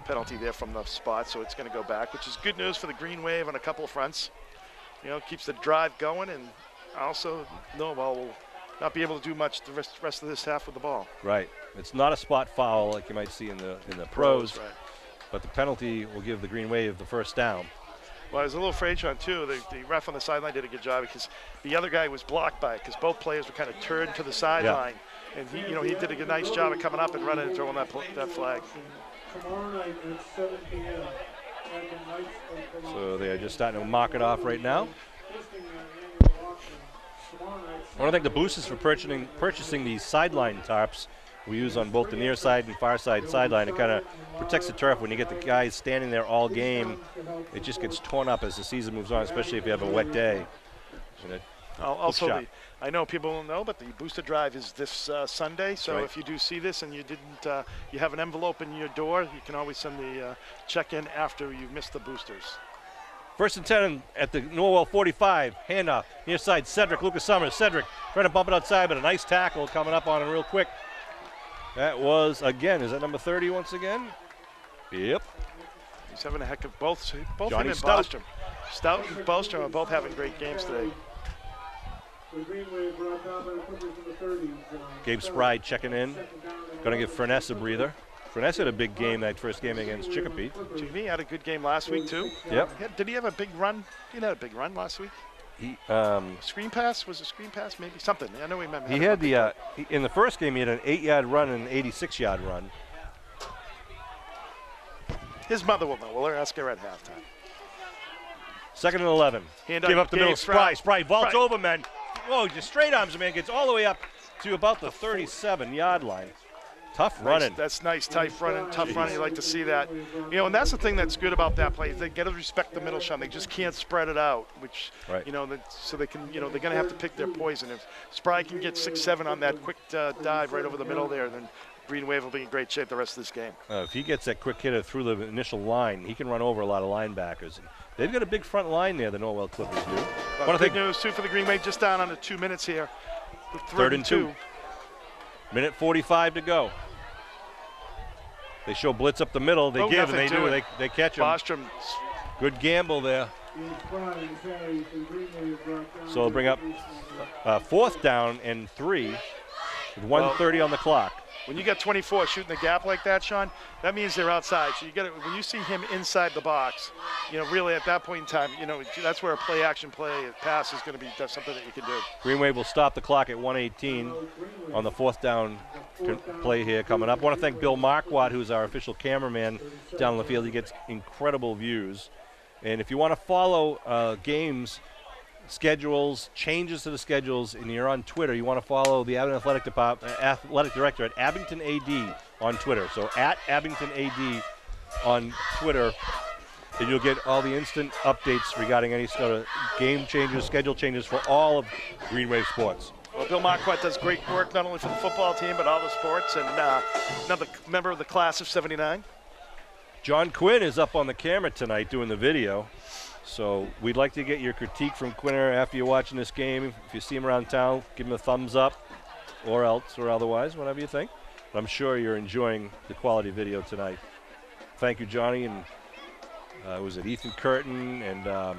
penalty there from the spot, so it's going to go back, which is good news for the Green Wave on a couple of fronts. Keeps the drive going, and also Norwell will not be able to do much the rest of this half with the ball. Right. It's not a spot foul like you might see in the pros, right. But the penalty will give the Green Wave the first down. Well, I was a little afraid, Sean, too. The ref on the sideline did a good job because the other guy was blocked by it because both players were kind of turned to the sideline. Yeah. And he did a nice job of coming up and running and throwing that flag. Tomorrow night at 7 p.m. So they are just starting to mark it off right now. I want to thank the boosters for purchasing these sideline tarps we use on both the near side and far side sideline. It kind of protects the turf when you get the guys standing there all game. It just gets torn up as the season moves on, especially if you have a wet day. Also, I know people don't know, but the booster drive is this Sunday. So right. If you do see this and you didn't, you have an envelope in your door, you can always send the check in after you've missed the boosters. 1st and 10 at the Norwell 45. Handoff near side. Cedric Lucas Summers. Cedric trying to bump it outside, but a nice tackle coming up on him real quick. That was, again, is that number 30 once again? Yep. He's having a heck of both him Johnny and Stout. Bostrom. Stout and Bostrom are both having great games today. Gabe Spry checking in. Going to give Furness a breather. Furness had a big game that first game against Chicopee. Jimmy had a good game last week, too. Yep. Did he have a big run? He had a big run last week. He Screen pass? Was it screen pass? Maybe something. I know he remember. He had the in the first game he had an 8-yard run and an 86-yard run. His mother will know. We'll ask her at halftime. 2nd and 11. Hand Give on up the Dave middle. Spry. Spry vaults over men. Whoa, just straight arms, man. Gets all the way up to about the 37-yard line. Tough running. That's nice, tight running, tough running. You like to see that. You know, and that's the thing that's good about that play. They got to respect the middle shot. They just can't spread it out, which, you know, so they can, you know, they're going to have to pick their poison. If Spry can get 6-7 on that quick dive right over the middle there, then Green Wave will be in great shape the rest of this game. If he gets that quick hitter through the initial line, he can run over a lot of linebackers. They've got a big front line there, the Norwell Clippers do. Big news, too, for the Green Wave, just down under 2 minutes here. 3rd and 2. Minute 45 to go. They show blitz up the middle. They give, and they do. They catch him. Bostrom. Good gamble there. So they'll bring up 4th down and 3 with 1:30 on the clock. When you got 24 shooting the gap like that, Sean, that means they're outside. So you got when you see him inside the box, you know, really at that point in time, you know, that's where a play-action play pass is going to be something that you can do. Green Wave will stop the clock at 1:18 on the 4th down play here coming up. I want to thank Bill Marquardt, who's our official cameraman down the field. He gets incredible views. And if you want to follow games, schedules, changes to the schedules, and you're on Twitter, you want to follow the Abington Athletic Director at Abington AD on Twitter. So at Abington AD on Twitter, and you'll get all the instant updates regarding any sort of game changes, schedule changes for all of Green Wave sports. Well, Bill Marquardt does great work not only for the football team but all the sports, and another member of the class of '79. John Quinn is up on the camera tonight doing the video. So we'd like to get your critique from Quinner after you're watching this game. If you see him around town, give him a thumbs up or else or otherwise, whatever you think. But I'm sure you're enjoying the quality video tonight. Thank you, Johnny. And was it Ethan Curtin and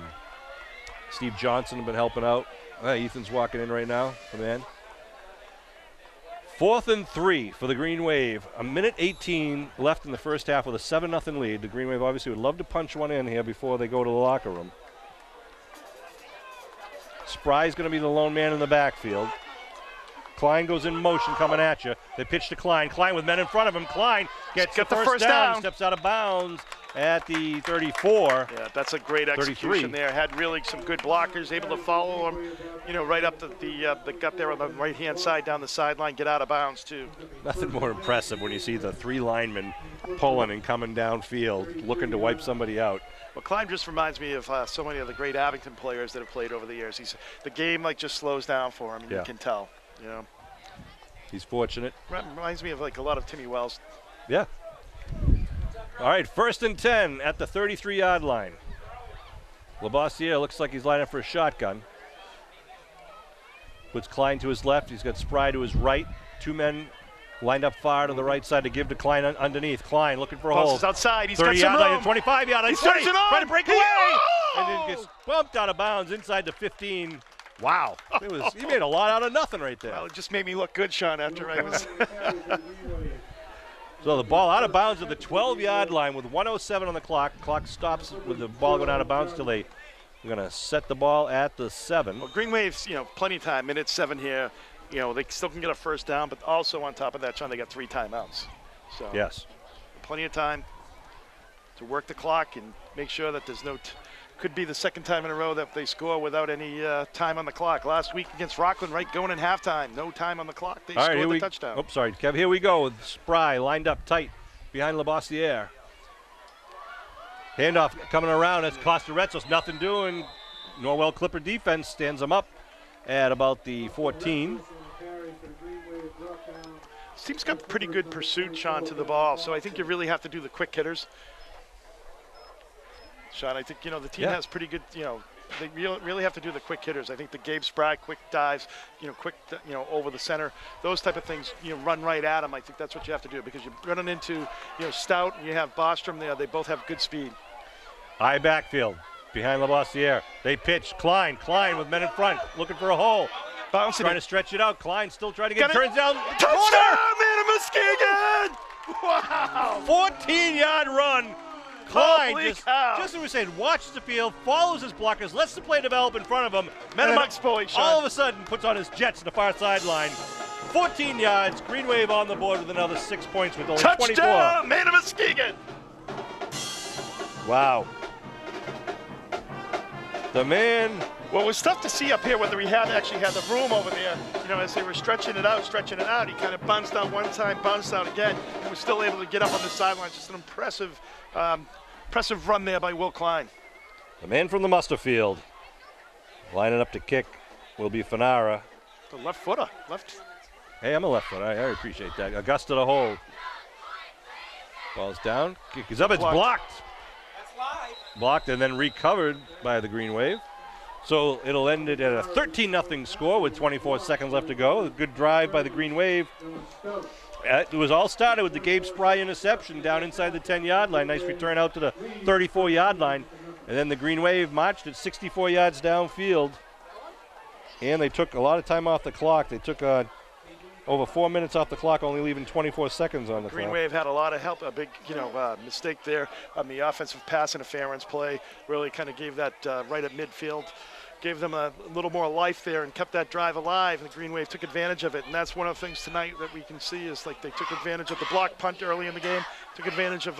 Steve Johnson have been helping out. Ethan's walking in right now. Come in. 4th and 3 for the Green Wave. 1:18 left in the first half with a 7-0 lead. The Green Wave obviously would love to punch one in here before they go to the locker room. Spry's going to be the lone man in the backfield. Klein goes in motion coming at you. They pitch to Klein. Klein with men in front of him. Klein gets the first down. Steps out of bounds at the 34. Yeah, that's a great execution 33. there. Had really some good blockers, able to follow him, you know, right up the gut there on the right-hand side down the sideline, get out of bounds, too. Nothing more impressive when you see the 3 linemen pulling and coming downfield, looking to wipe somebody out. Well, Klein just reminds me of so many of the great Abington players that have played over the years. The game just slows down for him, and you can tell. You know, he's fortunate. Reminds me of a lot of Timmy Wells. Yeah. All right, 1st and 10 at the 33-yard line. Labossiere looks like he's lining up for a shotgun. Puts Klein to his left. He's got Spry to his right. 2 men lined up far to the right side to give to Klein underneath. Klein looking for a hole. He's outside. He's got some room. 25-yard line. He's trying to break away. And then gets bumped out of bounds inside the 15. Wow. He made a lot out of nothing right there. Well, it just made me look good, Sean, after I was. So the ball out of bounds at the 12-yard line with 1:07 on the clock. Clock stops with the ball going out of bounds till they're going to set the ball at the 7. Well, Green Wave's, you know, plenty of time. Minute 7 here. You know, they still can get a first down, but also on top of that, Sean, they got 3 timeouts. So yes, plenty of time to work the clock and make sure that there's no. Could be the second time in a row that they score without any time on the clock. Last week against Rockland, right, going in halftime, no time on the clock. They scored the touchdown. Oh, sorry, Kev. Here we go with Spry lined up tight behind Labossiere. Handoff coming around. That's Costaretzos. Nothing doing. Norwell Clipper defense stands them up at about the 14. This team's got pretty good pursuit, Sean, to the ball. So I think you really have to do the quick hitters. Sean, I think, you know, the team has pretty good, you know, they really have to do the quick hitters. I think the Gabe Spry quick dives, you know, quick, you know, over the center, those type of things, you know, run right at them. I think that's what you have to do because you're running into, you know, Stout and you have Bostrom there. They both have good speed. High backfield behind Labossiere. They pitch. Klein with men in front, looking for a hole. Bouncing trying to stretch it out. Klein still trying to get turns down. Touchdown, man, Muskegon! Wow! 14-yard run. Klein, Holy just cow. as we said, watches the field, follows his blockers, lets the play develop in front of him. Met and amongst boys, Sean. all of a sudden puts on his jets to the far sideline. 14 yards, Green Wave on the board with another 6 points with only 24. Touchdown, man of Muskegon! Wow. The man. Well, it was tough to see up here whether he actually had the room over there. You know, as they were stretching it out. He kind of bounced out one time, bounced out again. He was still able to get up on the sideline. Just an impressive run there by Will Klein. The man from the Muster Field. Lining up to kick will be Fanara. The left footer. Hey, I'm a left foot. I appreciate that. Augusta to hold. Ball's down. Kick is up. It's blocked. That's live. Blocked and then recovered by the Green Wave. So it'll end it at a 13-0 score with 24 seconds left to go. A good drive by the Green Wave. It was all started with the Gabe Spry interception down inside the 10-yard line. Nice return out to the 34-yard line. And then the Green Wave marched at 64 yards downfield. And they took a lot of time off the clock. They took over 4 minutes off the clock, only leaving 24 seconds on the clock. Green Wave had a lot of help. A big, mistake there on the offensive pass interference play. Really kind of gave that right at midfield. Gave them a little more life there and kept that drive alive, and the Green Wave took advantage of it. And that's one of the things tonight that we can see is like they took advantage of the block punt early in the game, took advantage of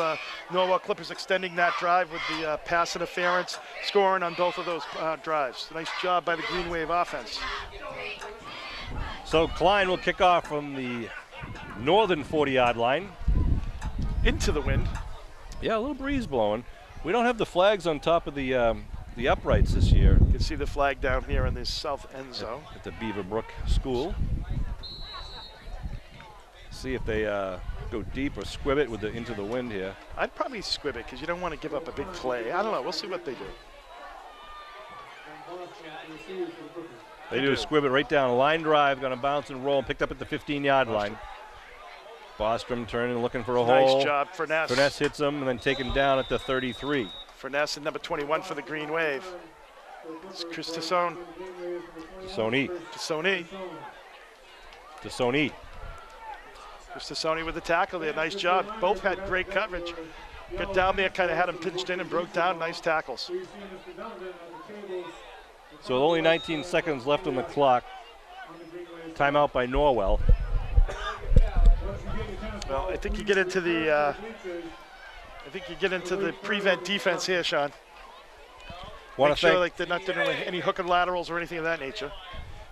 Norwell Clippers extending that drive with the pass interference, scoring on both of those drives. Nice job by the Green Wave offense. So Klein will kick off from the northern 40-yard line. Into the wind. Yeah, a little breeze blowing. We don't have the flags on top of the uprights this year. You can see the flag down here in the south end zone. At the Beaverbrook School. See if they go deep or squib it with into the wind here. I'd probably squib it because you don't want to give up a big play. I don't know. We'll see what they do. They do squib it right down. A line drive, going to bounce and roll, picked up at the 15-yard line. Bostrom turning, looking for a hole. Nice job, Furness. Furness hits him and then taken down at the 33. Furness and number 21 for the Green Wave. It's Chris Tassone. Tassone. Chris Tassone with the tackle there. Nice job. Both had great coverage. Got down there, kind of had him pinched in and broke down. Nice tackles. So with only 19 seconds left on the clock. Timeout by Norwell. Well, I think you get into the prevent defense here, Sean. Make sure like they're not doing any hook and laterals or anything of that nature.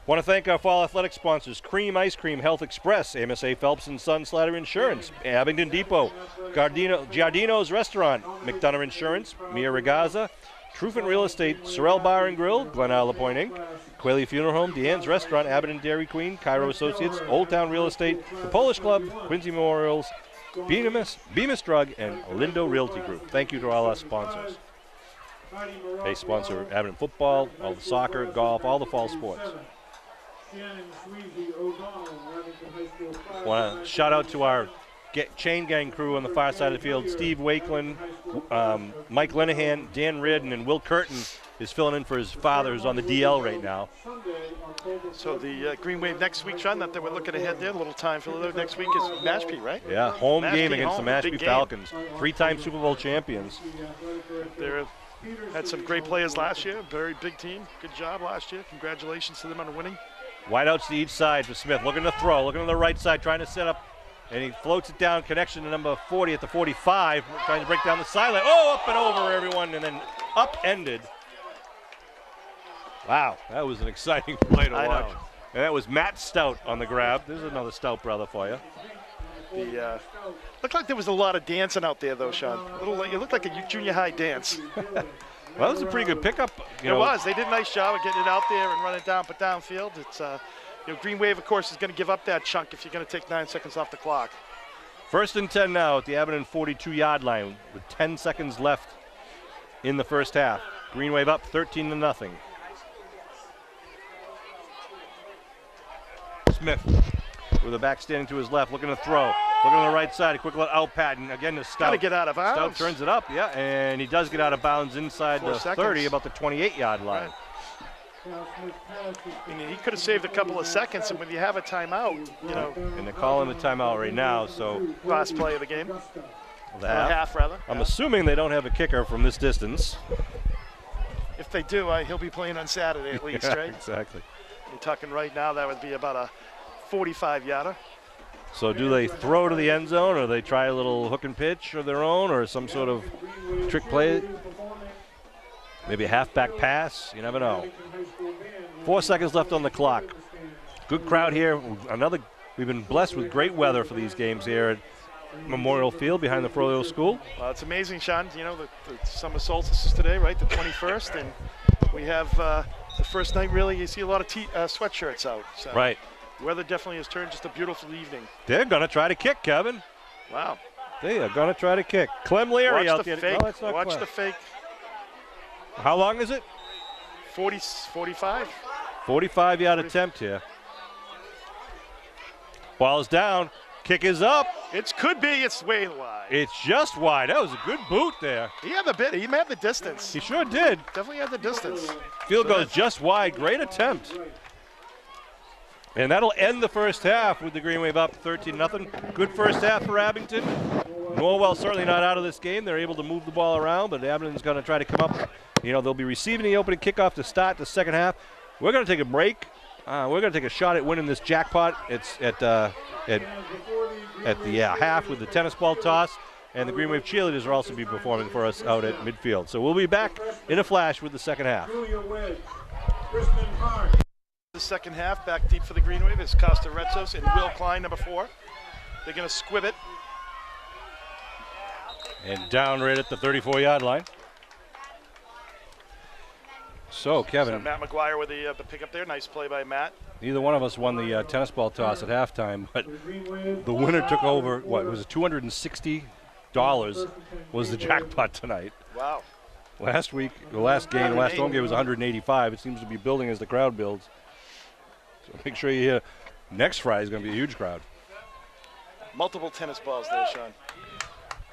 Want to thank our fall athletic sponsors: Cream Ice Cream, Health Express, MSA Phelps and Son Slatter Insurance, Abington Depot, Giardino's Restaurant, McDonough Insurance, Mia Regaza, Truffin Real Estate, Sorrel Bar and Grill, Glen Isle Point Inc., Quayle Funeral Home, Deanne's Restaurant, Abington Dairy Queen, Cairo Associates, Old Town Real Estate, the Polish Club, Quincy Memorials, Bemis Drug, and Lindo Realty Group. Thank you to all our sponsors. They sponsor Abington football, all the soccer, golf, all the fall sports. Want to shout out to our chain gang crew on the far side of the field: Steve Wakeland, Mike Linehan, Dan Ridden, and Will Curtin is filling in for his father, who's on the DL right now. So the Green Wave next week, Sean, that we're looking ahead there, a little time for next week is Mashpee, right? Yeah, home game against the big Mashpee game. Falcons, 3-time Super Bowl champions. They had some great players last year, very big team. Good job last year. Congratulations to them on winning. Wideouts to each side for Smith, looking to throw, looking to the right side, trying to set up, and he floats it down, connection to number 40 at the 45, trying to break down the sideline. Oh, up and over everyone, and then upended. Wow, that was an exciting play to watch. Know. And that was Matt Stout on the grab. There's another Stout brother for you. Looked like there was a lot of dancing out there, though, Sean. It looked like a junior high dance. Well, that was a pretty good pickup. It was. They did a nice job of getting it out there and running down, but downfield. It's Green Wave, of course, is going to give up that chunk if you're going to take 9 seconds off the clock. 1st and 10 now at the Abington 42-yard line with 10 seconds left in the first half. Green Wave up 13-0. Smith with the back standing to his left, looking to throw. Looking on the right side, a quick little out pat, and again to Stout. Got to get out of bounds. Stout turns it up, yeah, and he does get out of bounds inside the 30, about the 28-yard line. Right. I mean, he could have saved a couple of seconds, and when you have a timeout, you know. And they're calling the timeout right now, so. Last play of the game. The half. Rather. I'm assuming they don't have a kicker from this distance. If they do, he'll be playing on Saturday at least, right? Exactly. You're talking right now, that would be about a 45-yarder. So do they throw to the end zone, or they try a little hook and pitch of their own, or some sort of trick play? Maybe a halfback pass. You never know. 4 seconds left on the clock. Good crowd here. We've been blessed with great weather for these games here at Memorial Field behind the Froyo School. Well, it's amazing, Sean. You know, the summer solstice is today, right? The 21st, and we have the first night. Really, you see a lot of sweatshirts out. So right. The weather definitely has turned just a beautiful evening. They're going to try to kick, Kevin. Wow. They are going to try to kick. Clem Leary out there. Fake. No, that's not Watch Clem. the fake. How long is it? 45. 45-yard attempt here. Ball is down. Kick is up. It could be. It's way wide. It's just wide. That was a good boot there. He had the bit. He had the distance. He sure did. Definitely had the distance. Field goes just wide. Great attempt. And that'll end the first half with the Green Wave up 13-0. Good first half for Abington. Norwell certainly not out of this game. They're able to move the ball around, but Abington's going to try to come up. You know, they'll be receiving the opening kickoff to start the second half. We're going to take a break. We're going to take a shot at winning this jackpot. It's at the half with the tennis ball toss, and the Green Wave cheerleaders will also be performing for us out at midfield. So we'll be back in a flash with the second half. The second half, back deep for the Green Wave is Costa Retzos and Will Klein, number 4. They're going to squib it. And down right at the 34-yard line. So, Kevin. So Matt McGuire with the pickup there. Nice play by Matt. Neither one of us won the tennis ball toss at halftime, but the winner took over, what was it, $260 was the jackpot tonight. Wow. Last week, the last home game was 185. It seems to be building as the crowd builds. So make sure you hear next Friday is going to be a huge crowd. Multiple tennis balls there, Sean.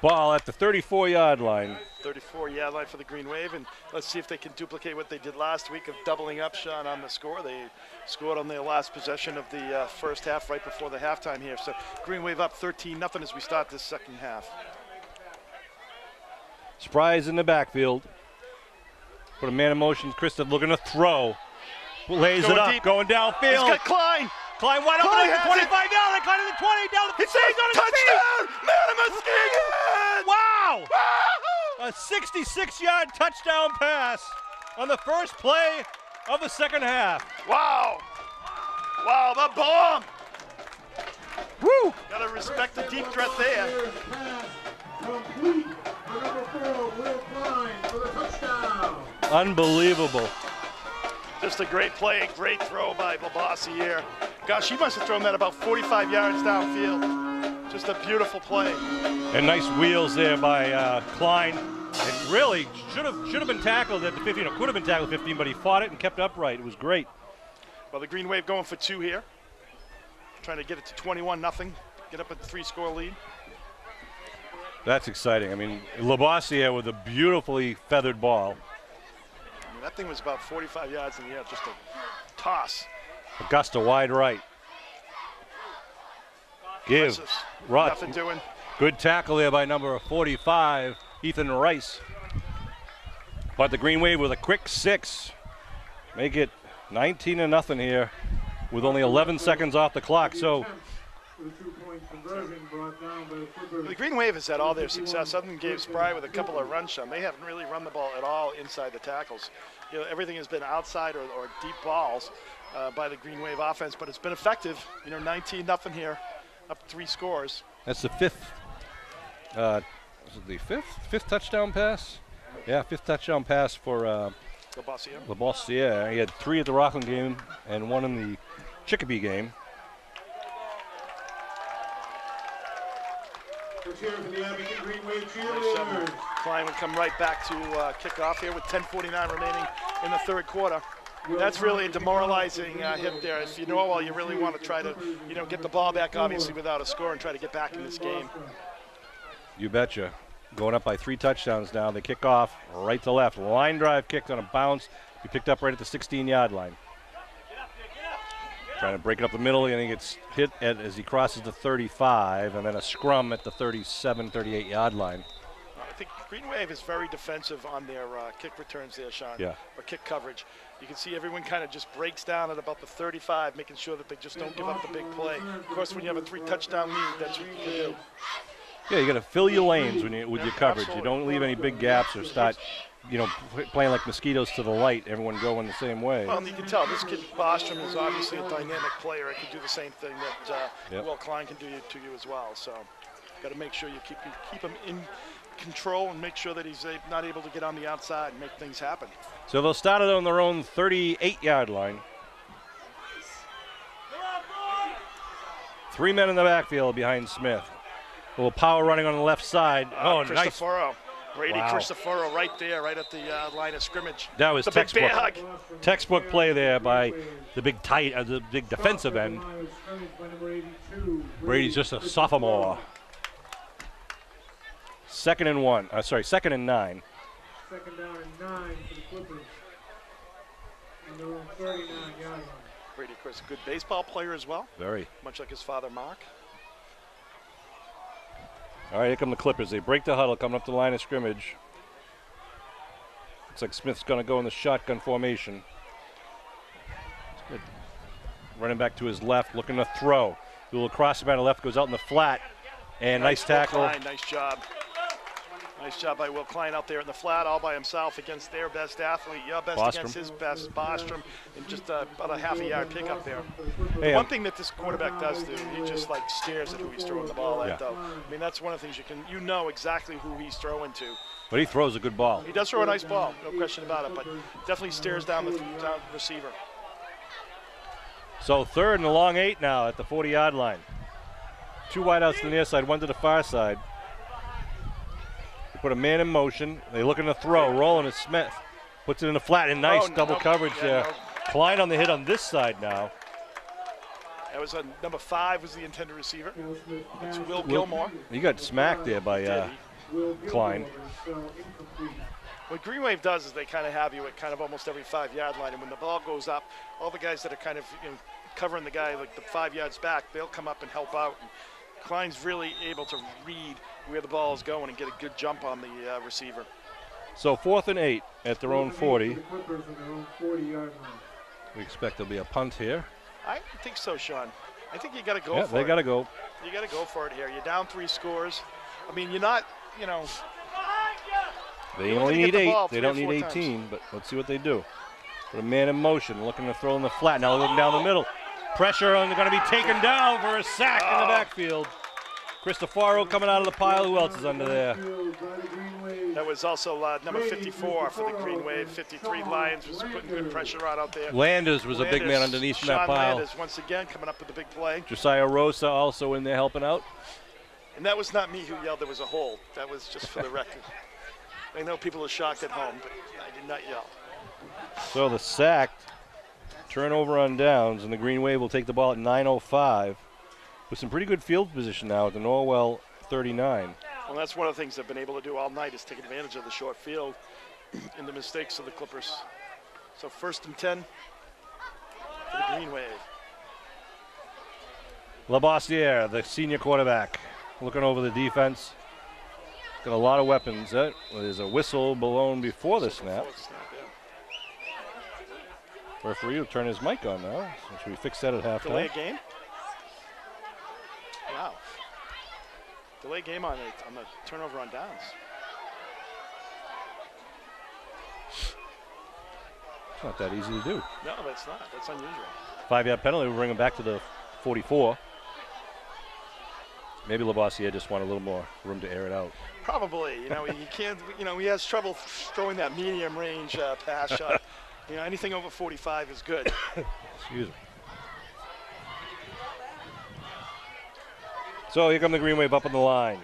Ball at the 34-yard line. 34-yard line for the Green Wave, and let's see if they can duplicate what they did last week of doubling up, Sean, on the score. They scored on their last possession of the first half right before the halftime here. So Green Wave up 13-0 as we start this second half. Surprise in the backfield. Put a man in motion. Krista looking to throw. Lays it up, going downfield. He's got Klein. Klein wide open at the 25-yard line. Klein to the 20, down to the 50. Touchdown! Touchdown! Wow! A 66-yard touchdown pass on the first play of the second half. Wow! Wow, the bomb! Woo! Gotta respect the deep threat there. Complete for number 4, Will Klein for the touchdown. Unbelievable. Just a great play, great throw by Labossiere. Gosh, he must have thrown that about 45 yards downfield. Just a beautiful play. And nice wheels there by Klein. It really should have been tackled at the 15, or could have been tackled at 15, but he fought it and kept upright. It was great. Well, the Green Wave going for 2 here. Trying to get it to 21-0. Get up a 3-score lead. That's exciting. I mean, Labossiere with a beautifully feathered ball. I mean, that thing was about 45 yards in the air, just a toss. Augusta wide right. Give. Rutt. Nothing doing. Good tackle there by number 45, Ethan Rice. But the Green Wave with a quick 6. Make it 19-0 here with only 11 seconds off the clock. So the Green Wave has had all their success other than Gabe Spry with a couple of runs. They haven't really run the ball at all inside the tackles. You know, everything has been outside or deep balls by the Green Wave offense, but it's been effective. You know, 19-0 here, up 3 scores. That's the 5th. Was it the 5th touchdown pass? Yeah, 5th touchdown pass for Labossiere. He had 3 at the Rockland game and 1 in the Chicopee game. Klein would come right back to kick off here with 10:49 remaining in the third quarter. That's really demoralizing him there. If you know well, you really want to try to, get the ball back, obviously, without a score and try to get back in this game. You betcha. Going up by 3 touchdowns now. They kick off right to left. Line drive kicked on a bounce He picked up right at the 16-yard line. Trying to break it up the middle, and he gets hit as he crosses the 35, and then a scrum at the 37, 38-yard line. I think Green Wave is very defensive on their kick returns there, Sean. Yeah. Or kick coverage. You can see everyone kind of just breaks down at about the 35, making sure that they just don't give up the big play. Of course, when you have a 3-touchdown lead, that's what you can do. Yeah, you got to fill your lanes with your coverage. Absolutely. You don't leave any big gaps or start, playing like mosquitoes to the light. Everyone going the same way. Well, you can tell this kid Bostrom is obviously a dynamic player. He can do the same thing that Will Klein can do to you as well. So, got to make sure you keep him in control and make sure that he's not able to get on the outside and make things happen. So they'll start it on their own 38-yard line. 3 men in the backfield behind Smith. A little power running on the left side. Oh, nice. Cristoforo. Brady Wow. Cristoforo right there, right at the line of scrimmage. That was the big bear hug. textbook play there by the big defensive end. Brady's just a sophomore. Second and 9. Second down and 9 for the Clippers. And they're on 39-yard line. Brady, of course, a good baseball player as well. Very. Much like his father, Mark. All right, here come the Clippers. They break the huddle, coming up the line of scrimmage. Looks like Smith's going to go in the shotgun formation. Good. Running back to his left, looking to throw. A little cross by the left, goes out in the flat. And nice tackle. Klein, nice job. Nice job by Will Klein out there in the flat all by himself against their best athlete. Your best Bostrom. against his best, Bostrom, and just about a half-a-yard pickup there. Hey, One thing that this quarterback does do, he just stares at who he's throwing the ball at, Yeah. though. I mean, that's one of the things you know exactly who he's throwing to. But he throws a good ball. He does throw a nice ball, no question about it, but definitely stares down the receiver. So third and a long 8 now at the 40-yard line. 2 wideouts to the near side, 1 to the far side. They put a man in motion. They looking to throw. Rolling is Smith. Puts it in the flat, and nice double coverage there. Klein on the hit on this side now. That was number 5 was the intended receiver. It's Will Gilmore. He got smacked there by Klein. What Green Wave does is they kind of have you at kind of almost every 5-yard line, and when the ball goes up, all the guys that are kind of covering the guy like the 5 yards back, they'll come up and help out. And Klein's really able to read where the ball is going and get a good jump on the receiver. So 4th and 8 at their own 40. The Clippers on their own 40-yard line. We expect there'll be a punt here. I think so, Sean. I think you got to go Yeah, for it. they got to go. You got to go for it here. You're down 3 scores. I mean, you're not, They You only need need to get the 8. ball They 3 or don't need 4 18, but let's see what they do. Put a man in motion, looking to throw in the flat. Now looking down the middle. Pressure, and they're going to be taken down for a sack in the backfield. Cristoforo coming out of the pile. Who else is under there? That was also number 54 for the Green Wave. 53 Lions was putting good pressure out there. Landers was a big man underneath from that Sean pile. Landers once again coming up with the big play. Josiah Rosa also in there helping out. And that was not me who yelled there was a hold. That was just for the record. I know people are shocked at home, but I did not yell. So the sack, turnover on downs, and the Green Wave will take the ball at 9:05 with some pretty good field position now at the Norwell 39. Well, that's one of the things they've been able to do all night is take advantage of the short field and the mistakes of the Clippers. So 1st and 10 for the Green Wave. Labossiere, the senior quarterback, looking over the defense. Got a lot of weapons. There's a whistle blown before the snap. Referee will turn his mic on now. So should we fix that at Delay halftime? a game? Wow. Delay game on the turnover on downs. It's not that easy to do. No, that's not. That's unusual. 5-yard penalty will bring him back to the 44. Maybe Labossiere just want a little more room to air it out. Probably. He can't. He has trouble throwing that medium range pass shot. Anything over 45 is good. Excuse me. So here come the Green Wave up on the line.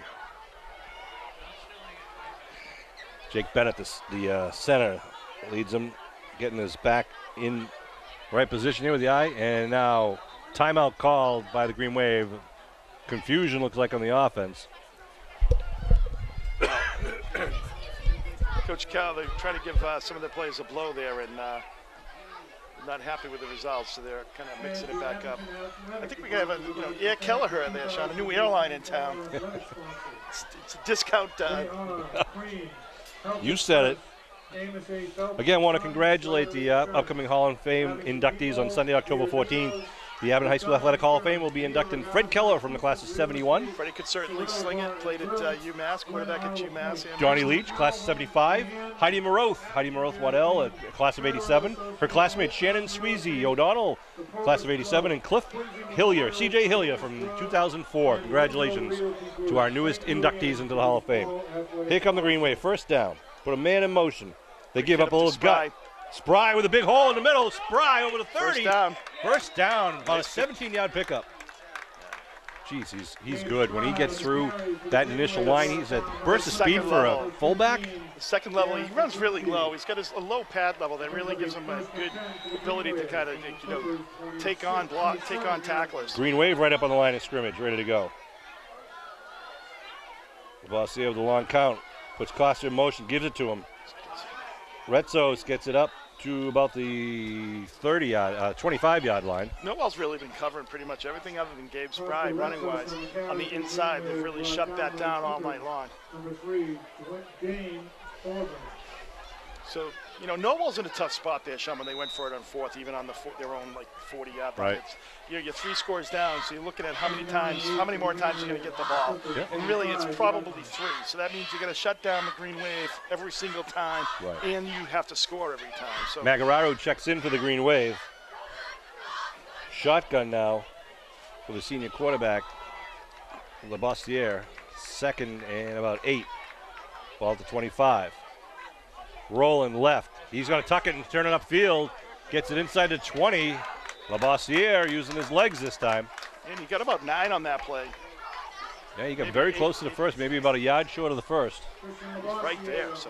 Jake Bennett, the center, leads him, getting his back in right position here with the eye. And now timeout called by the Green Wave. Confusion looks like on the offense. Coach Cal, they're trying to give some of their players a blow there, and not happy with the results, so they're kind of mixing it back up. I think we have a Air Kelleher there, Sean, a new airline in town. It's a discount. You said it. Again, want to congratulate the upcoming Hall of Fame inductees on Sunday, October 14th. The Abington High School Athletic Hall of Fame will be inducting Fred Keller from the class of 71. Freddie could certainly sling it. Played at UMass, quarterback at UMass. Johnny Leach, class of 75. Heidi Maroth Waddell, a class of 87. Her classmate Shannon Sweezy O'Donnell, class of 87. And Cliff Hillier, CJ Hillier from 2004. Congratulations to our newest inductees into the Hall of Fame. Here come the Green Wave, first down. Put a man in motion. They give up a little gut. Spry with a big hole in the middle. Spry over the 30. First down. About a 17-yard pickup. Jeez, he's good. When he gets through that initial line, he's at burst of speed for a fullback. The second level, he runs really low. He's got a low pad level that really gives him a good ability to kind of, take on tacklers. Green Wave right up on the line of scrimmage, ready to go. Varsity with the long count. Puts Costa in motion, gives it to him. Retzos gets it up to about the 25-yard line. Norwell's really been covering pretty much everything other than Gabe Spry running-wise. On the inside, they've really shut that down all night long. So, Norwell's in a tough spot there, Sean, when they went for it on fourth, even on their own 40-yard line. Right. You're 3 scores down, so you're looking at how many more times you're going to get the ball. Yeah. And really, it's probably 3. So that means you're going to shut down the Green Wave every single time, and you have to score every time. So Magararo checks in for the Green Wave. Shotgun now for the senior quarterback, Labossiere. Second and about 8. Ball to 25. Rolling left. He's going to tuck it and turn it upfield. Gets it inside the 20. Labossiere using his legs this time. And he got about 9 on that play. Yeah, he got very close to the first, maybe about a yard short of the first. He's right there, so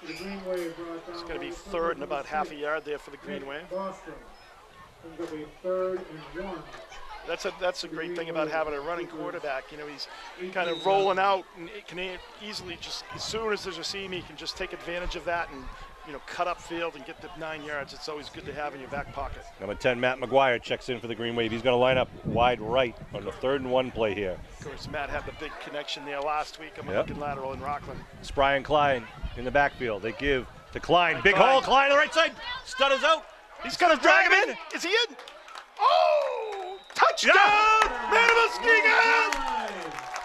it's going to be third and about half a yard there for the Green Wave. That's a great thing about having a running quarterback. He's kind of rolling out and it can easily just, as soon as there's a seam, he can just take advantage of that and, cut up field and get the 9 yards. It's always good to have in your back pocket. Number 10, Matt McGuire checks in for the Green Wave. He's going to line up wide right on the 3rd and 1 play here. Of course, Matt had the big connection there last week on the looking lateral in Rockland. Spry and Klein in the backfield. They give to Klein. Big hole. Klein on the right side. Stutters out. He's going to drag him in. Is he in? Oh! Touchdown!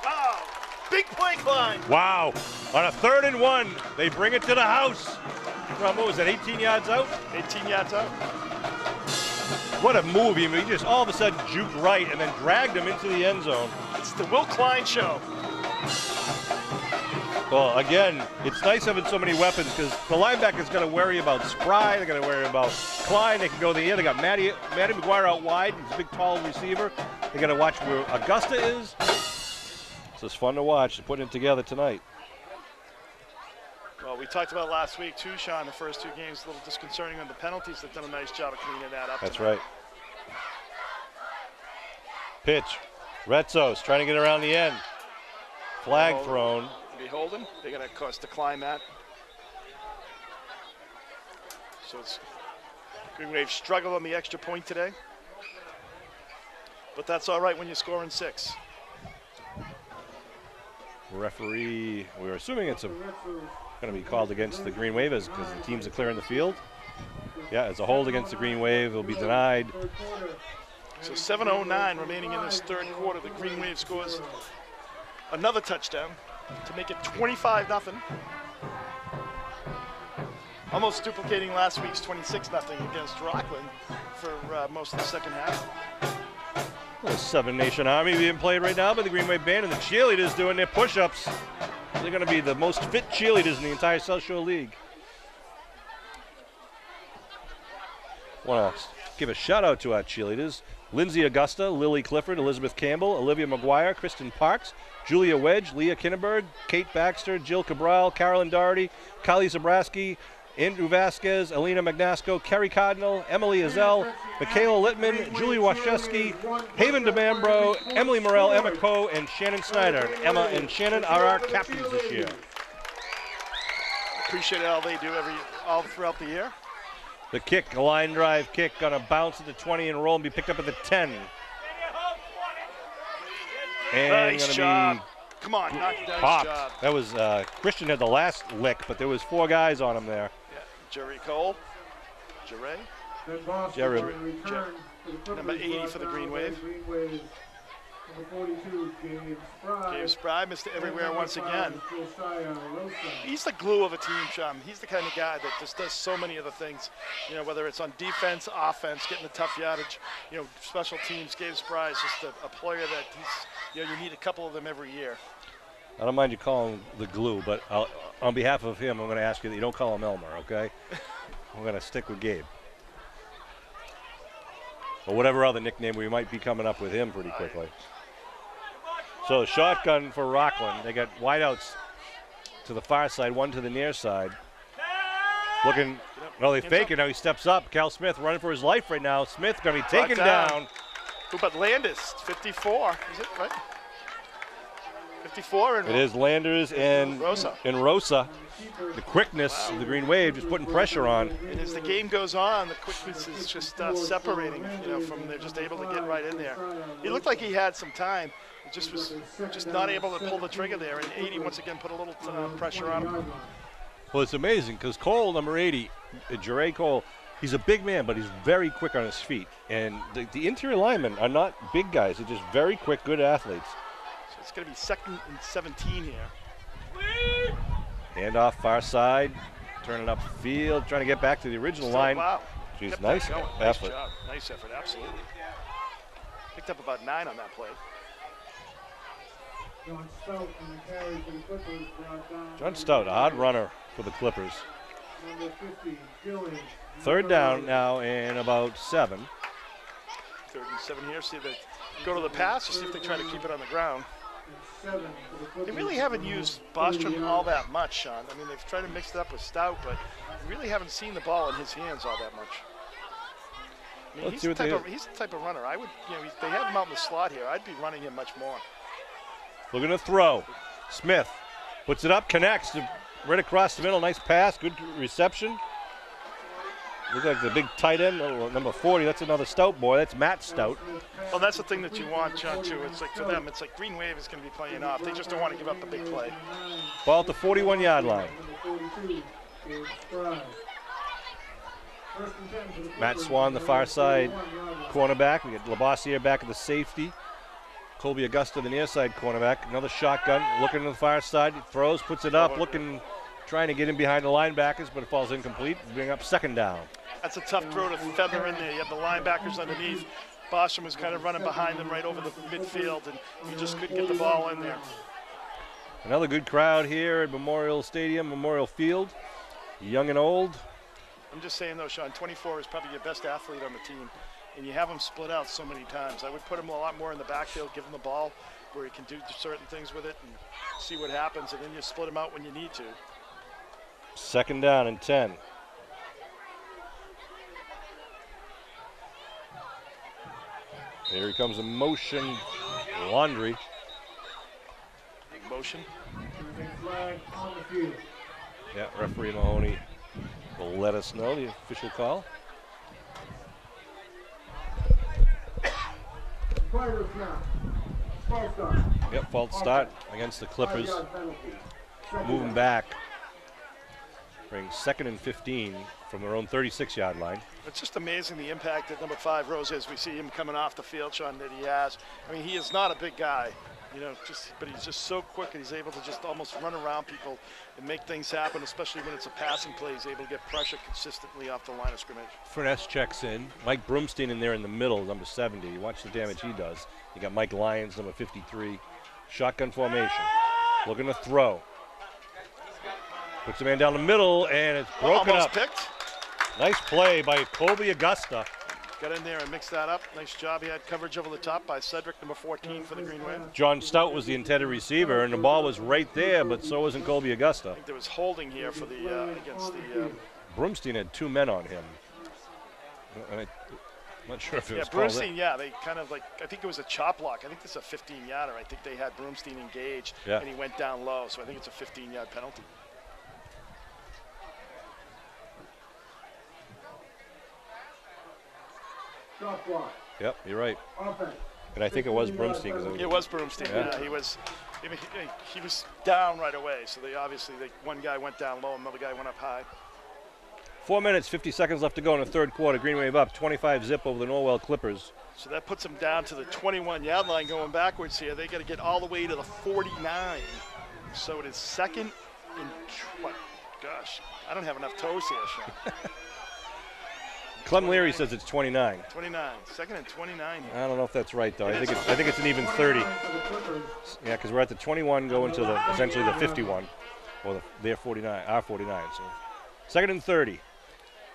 Wow. Big play, Klein. Wow. On a 3rd and 1, they bring it to the house. From, what was that, 18 yards out? 18 yards out. What a move. He just all of a sudden juked right and then dragged him into the end zone. It's the Will Klein show. Well, again, it's nice having so many weapons because the linebacker's going to worry about Spry. They're going to worry about Klein. They can go in the air. They got Matty McGuire out wide. He's a big, tall receiver. They got to watch where Augusta is. So it's fun to watch. They're putting it together tonight. Well, we talked about last week, too, Sean, the first 2 games, a little disconcerting on the penalties. They've done a nice job of cleaning that up. That's tonight. right. Pitch. Retzos trying to get around the end. Flag thrown. Be holding. They're going to, of course, decline that. So it's Green Wave struggled on the extra point today. But that's all right when you're scoring 6. Referee, we're assuming it's going to be called against the Green Wave because the teams are clearing the field. Yeah, it's a hold against the Green Wave. It'll be denied. So 7:09 remaining in this 3rd quarter. The Green Wave scores another touchdown to make it 25-0. Almost duplicating last week's 26-0 against Rockland for most of the second half. The 7 Nation Army being played right now by the Green Wave Band, and the cheerleaders doing their push-ups. They're going to be the most fit cheerleaders in the entire South Shore League. Want to give a shout-out to our cheerleaders. Lindsay Augusta, Lily Clifford, Elizabeth Campbell, Olivia McGuire, Kristen Parks, Julia Wedge, Leah Kinneberg, Kate Baxter, Jill Cabral, Carolyn Doherty, Kylie Zabrowski, Andrew Vasquez, Alina Magnasco, Kerry Cardinal, Emily Azell, Michaela Littman, Julie Waszewski, Haven DeMambro, Emily Morrell, Emma Coe, and Shannon Snyder. Emma and Shannon are our captains this year. appreciate all they do all throughout the year. The kick, a line drive kick, gonna bounce at the 20 and roll and be picked up at the 10. And Nice job. be Come on, nice popped. job. That was Christian had the last lick, but there was 4 guys on him there. Yeah. Jerry Cole. Jerry. Jerry. Number 80 for the Green Wave. Number 42, Gabe Spry missed it everywhere once again. He's the glue of a team, Sean. He's the kind of guy that just does so many other things. You know, whether it's on defense, offense, getting the tough yardage, you know, special teams. Gabe Spry is just a player that you need a couple of them every year. I don't mind you calling him the glue, but on behalf of him, I'm going to ask you that you don't call him Elmer, okay? I'm going to stick with Gabe. Or whatever other nickname we might be coming up with him pretty quickly. So shotgun for Rockland. They got wideouts to the far side, one to the near side. Looking, no, they fake it. Now he steps up. Cal Smith running for his life right now. Smith going to be taken down. Who but Landis, 54, is it right? 54 and it is Landers and Rosa. The quickness of the Green Wave just putting pressure on. And as the game goes on, the quickness is just separating, from they're just able to get right in there. He looked like he had some time. He just was not able to pull the trigger there, and 80 once again put a little pressure on him. Well, it's amazing because Cole, number 80, Jure Cole, he's a big man, but he's very quick on his feet. And the interior linemen are not big guys. They're just very quick, good athletes. So it's going to be 2nd and 17 here. Hand off far side, turning up field, trying to get back to the original line. Wow. Jeez, nice effort. Nice job. Nice effort, absolutely. Picked up about 9 on that play. John Stout, a hard runner for the Clippers. 3rd down now and about 7. 3rd and 7 here. See if they go to the pass or see if they try to keep it on the ground. They really haven't used Bostrom all that much, Sean. I mean, they've tried to mix it up with Stout, but really haven't seen the ball in his hands all that much. I mean, he's the type of runner. I would, they have him out in the slot here. I'd be running him much more. Looking to throw. Smith puts it up, connects right across the middle. Nice pass, good reception. Looks like the big tight end, number 40. That's another Stout boy. That's Matt Stout. Well, that's the thing that you want, John, too. It's like for them, it's like Green Wave is going to be playing off. They just don't want to give up the big play. Ball at the 41-yard line. Matt Swan, the far side cornerback. We get Labossiere back at the safety. Colby Augusta, the near side cornerback. Another shotgun, looking to the far side. He throws, puts it up, trying to get in behind the linebackers, but it falls incomplete. Bring up 2nd down. That's a tough throw to feather in there. You have the linebackers underneath. Bostrom was kind of running behind them right over the midfield, and he just couldn't get the ball in there. Another good crowd here at Memorial Stadium, Memorial Field. Young and old. I'm just saying, though, Sean, 24 is probably your best athlete on the team, and you have him split out so many times. I would put him a lot more in the backfield, give him the ball where he can do certain things with it and see what happens, and then you split him out when you need to. 2nd down and 10. Here he comes, a motion. Laundry. Big motion. Yeah, referee Mahoney will let us know the official call. Yep, false start against the Clippers. Moving back. Bring 2nd and 15 from their own 36-yard line. It's just amazing the impact that number 5 Rose is. We see him coming off the field, Sean, that he has. I mean, he is not a big guy, but he's just so quick and he's able to just almost run around people and make things happen, especially when it's a passing play. He's able to get pressure consistently off the line of scrimmage. Furness checks in. Mike Broomstein in there in the middle, number 70. You watch the damage he does. You got Mike Lyons, number 53. Shotgun formation. Looking to throw. Puts the man down the middle, and it's broken almost up. Picked. Nice play by Colby Augusta. Got in there and mixed that up. Nice job. He had coverage over the top by Cedric, number 14 for the Green Wave. John Stout was the intended receiver, and the ball was right there, but so wasn't Colby Augusta. I think there was holding here for the against the. Broomstein had 2 men on him. I'm not sure if it was Broomstein, they kind of I think it was a chop block. I think this is a 15-yarder. I think they had Broomstein engaged, and he went down low, so I think it's a 15-yard penalty. Shot block. Yep, you're right. Offense. And I think it was Broomstein. 'cause It was Broomstein. Yeah. Yeah, he was down right away. So one guy went down low, another guy went up high. 4 minutes, 50 seconds left to go in the third quarter. Green Wave up 25-zip over the Norwell Clippers. So that puts them down to the 21-yard line going backwards here. They got to get all the way to the 49. So it is second and gosh, I don't have enough toes here, Sean. Clem Leary says it's 29. 29, second and 29 here. I don't know if that's right though. I think it's an even 30. Yeah, because we're at the 21 going to the essentially the 51, or their 49, our 49. So second and 30.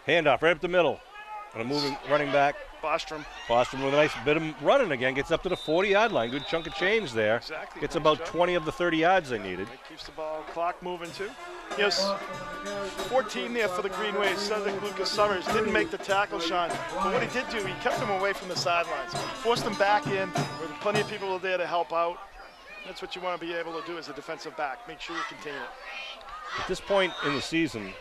Handoff right up the middle, and a moving running back. Bostrom. Boston with a nice bit of running again, gets up to the 40-yard line. Good chunk of change there. Exactly. Gets about 20 of the 30 yards they needed. It keeps the ball clock moving too. Yes, 14 there for the Green Wave. Cedric Lucas Summers didn't make the tackle, Sean. But what he did do, he kept him away from the sidelines. Forced him back in, where plenty of people were there to help out. That's what you want to be able to do as a defensive back. Make sure you contain it. At this point in the season,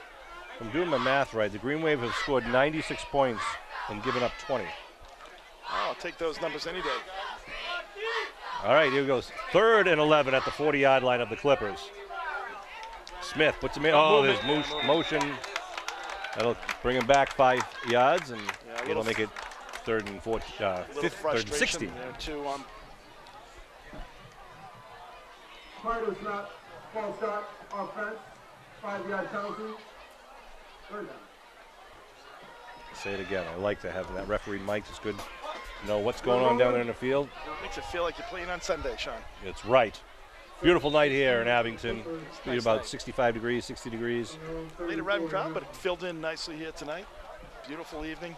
if I'm doing my math right, the Green Wave have scored 96 points and given up 20. I'll take those numbers any day. All right, here goes. 3rd and 11 at the 40-yard line of the Clippers. Smith puts him in. Oh, there's motion. That'll bring him back 5 yards, and it'll make it 3rd and 16. There too. Carter's not false start offense. 5-yard penalty. 3rd down. Say it again. I like to have that referee mic. It's good to know what's going on down there in the field. Makes it feel like you're playing on Sunday, Sean. It's right. Beautiful night here in Abington. It's about 65 degrees, 60 degrees. Late arriving crowd, but it filled in nicely here tonight. Beautiful evening.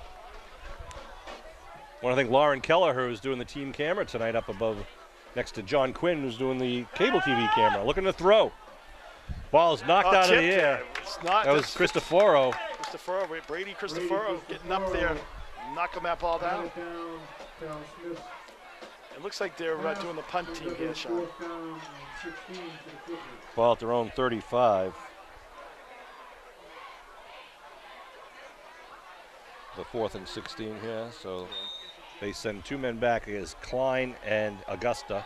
I want to thank Lauren Kelleher, who's doing the team camera tonight up above next to John Quinn, who's doing the cable TV camera. Looking to throw. Ball's knocked out of the air. That was Cristoforo. Brady Cristoforo getting up there, knocking that ball down. It looks like they're doing the punt team here, Sean. Ball at their own 35. The 4th and 16 here, so they send 2 men back as Klein and Augusta,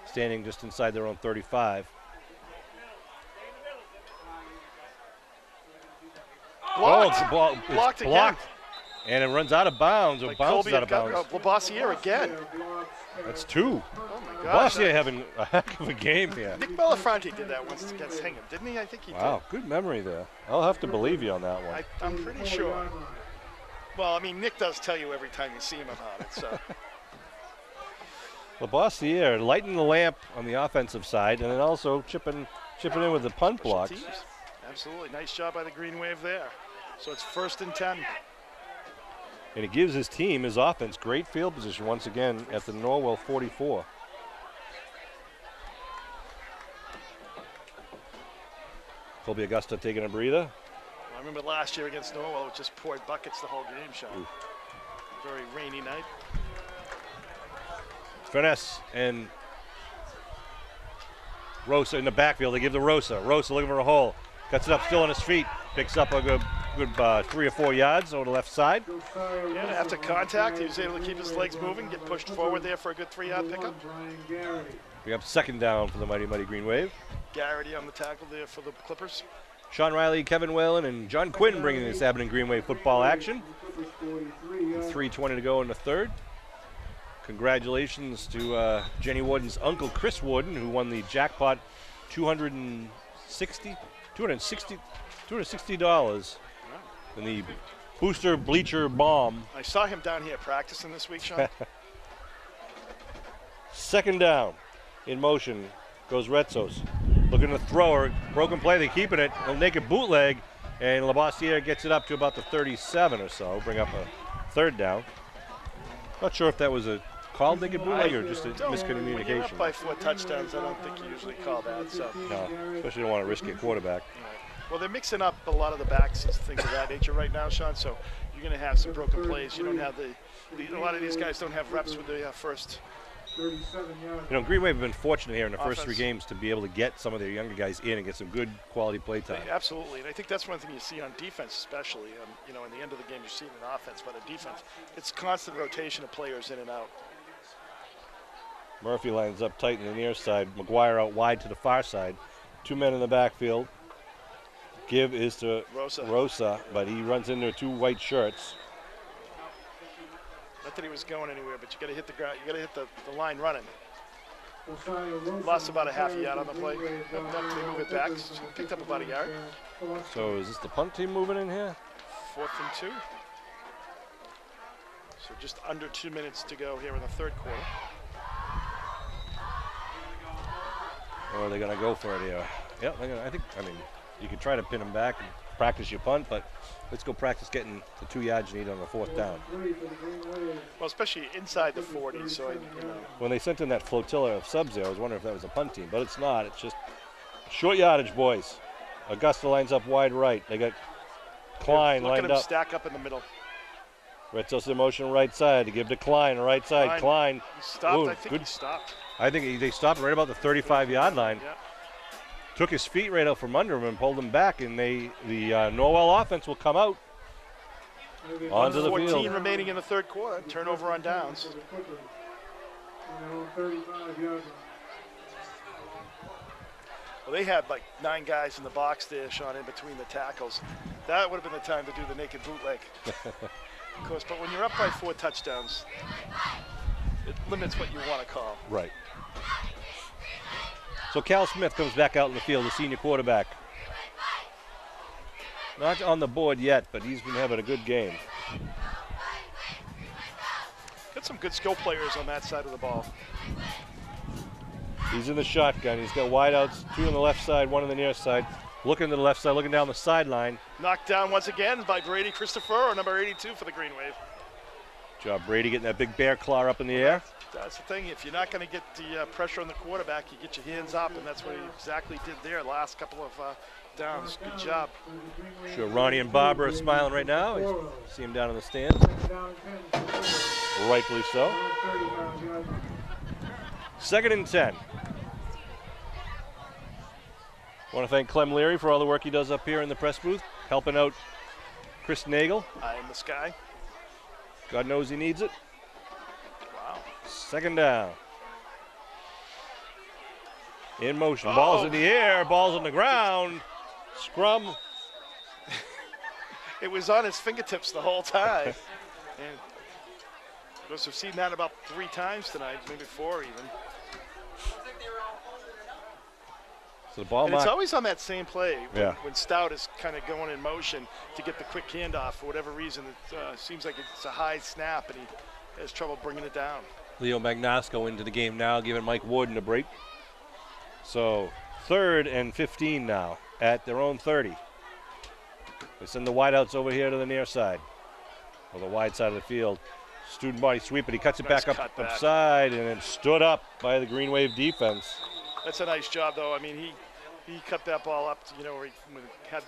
standing just inside their own 35. Blocked. It's Blocked again. blocked. And it runs out of bounds, or Like bounces out of bounds. Labossiere again. That's 2. Oh my gosh. Labossiere having a heck of a game here. Nick Belafonte did that once against Hingham, didn't he? I think he Wow, good memory there. I'll have to believe you on that one. did. I'm pretty sure. Well, I mean, Nick does tell you every time you see him about it, so. Labossiere lighting the lamp on the offensive side, and then also chipping in with the punt blocks. Teams. Absolutely. Nice job by the Green Wave there. So it's 1st and 10. And it gives his team, his offense, great field position once again at the Norwell 44. Colby Augusta taking a breather. I remember last year against Norwell, it just poured buckets the whole game, Sean. Ooh. Very rainy night. Finesse and Rosa in the backfield. They give to Rosa. Rosa looking for a hole. Cuts it up still on his feet. Picks up a good 3 or 4 yards over the left side. Yeah, after contact, he was able to keep his legs moving, get pushed forward there for a good 3-yard pickup. We have 2nd down for the mighty Green Wave. Garrity on the tackle there for the Clippers. Sean Riley, Kevin Whalen, and John Quinn bringing this Abington Green Wave football action. 3:20 to go in the 3rd. Congratulations to Jenny Warden's uncle, Chris Warden, who won the jackpot $260 in the booster bleacher bomb. I saw him down here practicing this week, Sean. 2nd down. In motion goes Retzos. Looking to throw her. Broken play, they keeping it. A naked bootleg, and Labossiere gets it up to about the 37 or so. Bring up a 3rd down. Not sure if that was a called naked bootleg or just a miscommunication. When you're up by 4 touchdowns, I don't think you usually call that. So. No, especially don't want to risk a quarterback. Well, they're mixing up a lot of the backs and things of that nature right now, Sean. So you're going to have some broken plays. You don't have a lot of these guys don't have reps with the first 37 yards. You know, Green Wave have been fortunate here in the first 3 Offense. games to be able to get some of their younger guys in and get some good quality play time. Absolutely, and I think that's one thing you see on defense, especially. You know, in the end of the game, you see it in offense, but in defense, it's constant rotation of players in and out. Murphy lines up tight in the near side. McGuire out wide to the far side. 2 men in the backfield. Give is to Rosa, but he runs into 2 white shirts. Not that he was going anywhere, but you got to hit the ground. You got to hit the line running. Lost Lost about a half a yard on the play. They move it back. Picked up about a yard. So is this the punt team moving in here? 4th and 2. So just under 2 minutes to go here in the third quarter. Or are they going to go for it here? Yeah, I mean, you could try to pin them back and practice your punt, but let's go practice getting the 2 yards you need on the 4th down. Well, especially inside the 40. So, When they sent in that flotilla of subs there, I was wondering if that was a punt team, but it's not. It's just short yardage, boys. Augusta lines up wide right. They got Klein look at lined him up. stack up in the middle. Retzos in motion right side to give to Klein, right side. Klein. He stopped. Ooh, I think good. he stopped. I think they stopped right about the 35-yard line. Yeah. Took his feet right out from under him and pulled him back, and the Norwell offense will come out onto the 14 field. remaining in the third quarter. Turnover on downs. 35 yards. Well, they had like 9 guys in the box there, Sean, in between the tackles. That would have been the time to do the naked bootleg. Of course, but when you're up by 4 touchdowns, it limits what you want to call. Right. So Cal Smith comes back out in the field, the senior quarterback. Not on the board yet, but he's been having a good game. Got some good skill players on that side of the ball. He's in the shotgun. He's got wideouts, 2 on the left side, 1 on the near side. Looking to the left side, looking down the sideline. Knocked down once again by Brady Christopher, number 82 for the Green Wave. Good job, Brady, getting that big bear claw up in the air. That's the thing. If you're not going to get the pressure on the quarterback, you get your hands up, and that's what he exactly did there last couple of downs. Good job. Sure, Ronnie and Barbara are smiling right now. You see him down in the stands. Rightfully so. 2nd and 10. Want to thank Clem Leary for all the work he does up here in the press booth, helping out Chris Nagel. Eye in the sky. God knows he needs it. Wow. 2nd down. In motion. Ball's in the air. Ball's on the ground. Scrum. It was on his fingertips the whole time. And of course, we've seen that about 3 times tonight, maybe 4 even. So the ball And it's always on that same play when Stout is kind of going in motion to get the quick handoff. For whatever reason, it seems like it's a high snap, and he has trouble bringing it down. Leo Magnasco into the game now, giving Mike Warden a break. So 3rd and 15 now at their own 30. They send the wideouts over here to the near side, or the wide side of the field. Student body sweep, but he cuts it Nice back up cut back. upside, and then stood up by the Green Wave defense. That's a nice job, though. I mean, he cut that ball up, to, where he had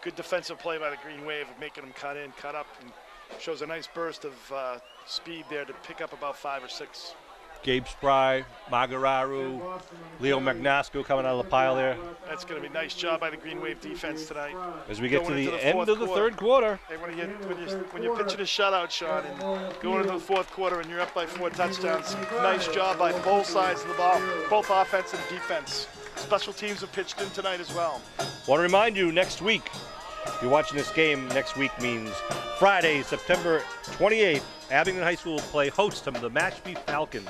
good defensive play by the Green Wave of making him cut in, cut up, and shows a nice burst of speed there to pick up about 5 or 6. Gabe Spry, Magararu, Leo Magnasco coming out of the pile there. That's going to be a nice job by the Green Wave defense tonight. As we get to Going the into end fourth of the quarter. 3rd quarter. Hey, when you're pitching a shutout, Sean, and going into the 4th quarter and you're up by 4 touchdowns, nice job by both sides of the ball, both offense and defense. Special teams have pitched in tonight as well. Want to remind you, next week, if you're watching this game, next week means Friday, September 28th, Abington High School will play host to the Mashpee Falcons.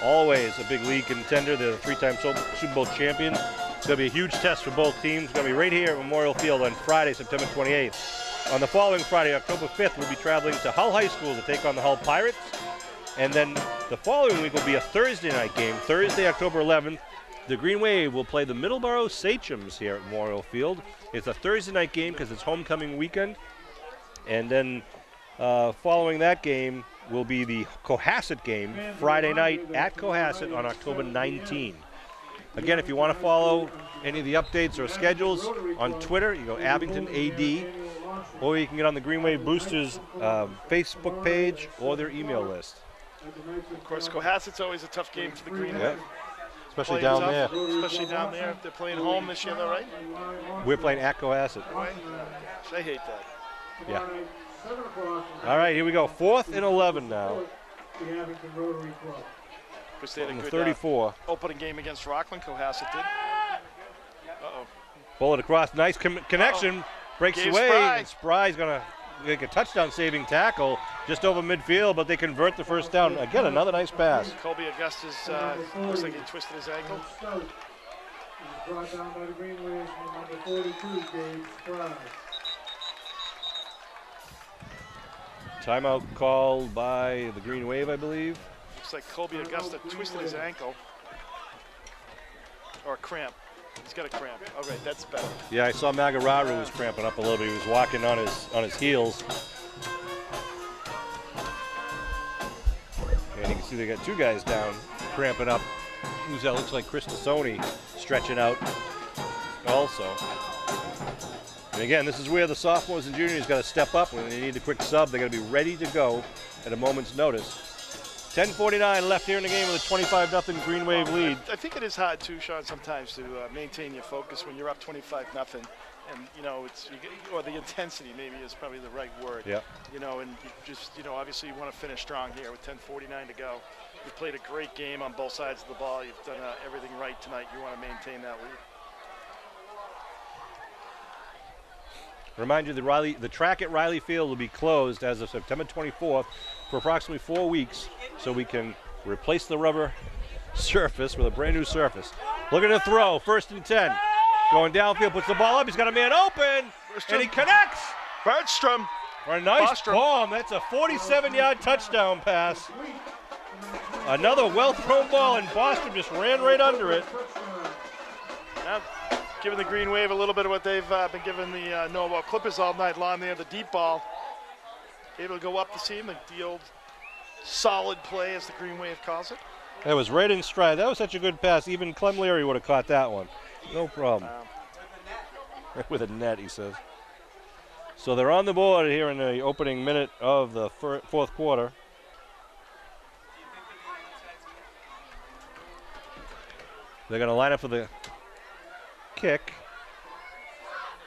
Always a big league contender. They're the 3-time Super Bowl champion. It's going to be a huge test for both teams. It's going to be right here at Memorial Field on Friday, September 28th. On the following Friday, October 5th, we'll be traveling to Hull High School to take on the Hull Pirates. And then the following week will be a Thursday night game. Thursday, October 11th, the Green Wave will play the Middleborough Sachems here at Memorial Field. It's a Thursday night game because it's homecoming weekend. And then following that game will be the Cohasset game Friday night at Cohasset on October 19. Again, if you want to follow any of the updates or schedules on Twitter, you go Abington AD, or you can get on the Green Wave Boosters Facebook page or their email list. Of course, Cohasset's always a tough game for the Green Yeah. Wave. Especially Playing down there. tough, especially down there. They're playing home this year, though, right? We're playing at Cohasset. Right? I hate that. Yeah. All right, here we go. 4th and 11 now. Because they had On a the good 34. opening game against Rockland. Cohasset did. Uh-oh. Bullet across. Nice connection. Breaks Gave away. Spry. And Spry's going to make a touchdown-saving tackle just over midfield, but they convert the first down. Again, another nice pass. Colby Augustus looks like he twisted his ankle. Brought down by the Green Wave, number 42, Dave Spry. Timeout called by the Green Wave, I believe. Looks like Colby Augusta twisted his ankle. Or a cramp. He's got a cramp. All right, that's better. Yeah, I saw Magararu was cramping up a little bit. He was walking on his heels. And you can see they got 2 guys down cramping up. Who's that? Looks like Chris Tassoni stretching out also. And again, this is where the sophomores and juniors got to step up when they need a quick sub. They got to be ready to go at a moment's notice. 10:49 left here in the game with a 25-0 Green Wave lead. I think it is hard too, Sean, sometimes to maintain your focus when you're up 25-0, and or the intensity maybe is probably the right word. Yeah. And you just obviously you want to finish strong here with 10:49 to go. You played a great game on both sides of the ball. You've done everything right tonight. You want to maintain that lead. Remind you, the track at Riley Field will be closed as of September 24th for approximately 4 weeks, so we can replace the rubber surface with a brand new surface. Look at the throw, 1st and 10. Going downfield, puts the ball up. He's got a man open, and he connects. Bergstrom. For a nice Bostrom. bomb. That's a 47-yard touchdown pass. Another well-thrown ball, and Boston just ran right under it. Yeah, giving the Green Wave a little bit of what they've been giving the Norwell Clippers all night long there, the deep ball. Able to go up the seam, the old solid play, as the Green Wave calls it. That was right in stride. That was such a good pass. Even Clem Leary would have caught that one. No problem. With a net, he says. So they're on the board here in the opening minute of the 4th quarter. They're going to line up for the kick.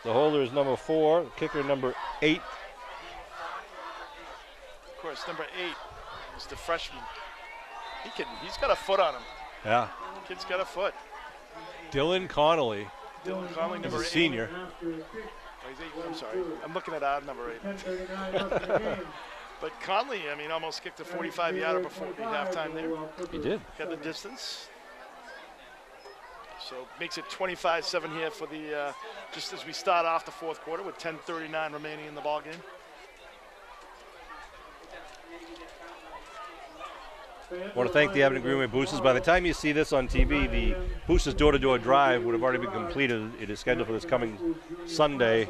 The holder is number 4, kicker number 8. Of course, number 8 is the freshman. He's got a foot on him. Yeah. Kid's got a foot. Dylan Connolly. Dylan Conley, He's number a 8. senior. Oh, he's 8. I'm sorry. I'm looking at odd number 8. But Conley, almost kicked a 45-yarder before halftime there. He did. Got the distance. So makes it 25-7 here for the just as we start off the 4th quarter with 10:39 remaining in the ball game. I want to thank the Abington Green Wave Boosters. By the time you see this on TV, the Boosters door-to-door drive would have already been completed. It is scheduled for this coming Sunday,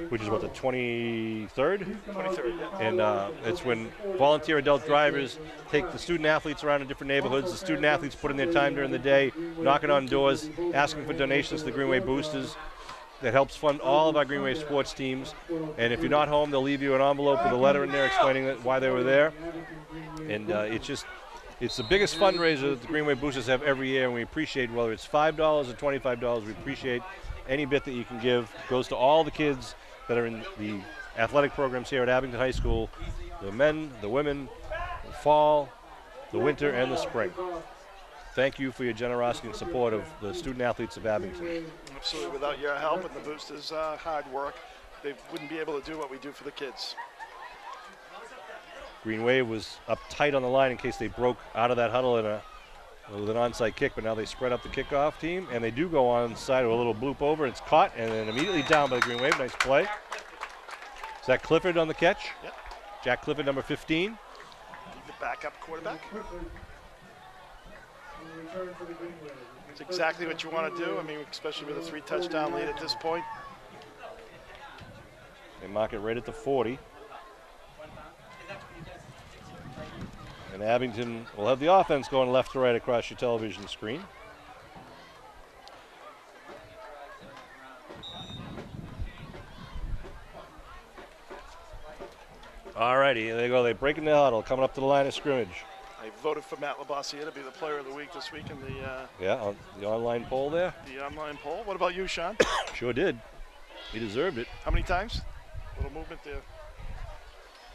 which is what, the 23rd? 23rd, yeah. And it's when volunteer adult drivers take the student athletes around in different neighborhoods. The student athletes put in their time during the day, knocking on doors, asking for donations to the Green Wave Boosters. That helps fund all of our Green Wave sports teams. And if you're not home, they'll leave you an envelope with a letter in there explaining why they were there. And it's the biggest fundraiser that the Green Wave Boosters have every year, and we appreciate, whether it's $5 or $25, we appreciate any bit that you can give. It goes to all the kids that are in the athletic programs here at Abington High School, the men, the women, the fall, the winter, and the spring. Thank you for your generosity and support of the student athletes of Abington. Absolutely. Without your help and the Boosters' hard work, they wouldn't be able to do what we do for the kids. Green Wave was up tight on the line in case they broke out of that huddle with an onside kick, but now they spread up the kickoff team, and they do go onside with a little bloop over. It's caught and then immediately down by the Green Wave. Nice play. Is that Clifford on the catch? Yep. Jack Clifford, number 15. The backup quarterback. It's exactly what you want to do. Especially with a 3-touchdown lead at this point. They mark it right at the 40. And Abington will have the offense going left to right across your television screen. All righty, there they go. They break in the huddle, coming up to the line of scrimmage. voted for Matt Labossiere to be the player of the week this week in the on the online poll there. the online poll. What about you, Sean? Sure did. He deserved it. How many times? A little movement there.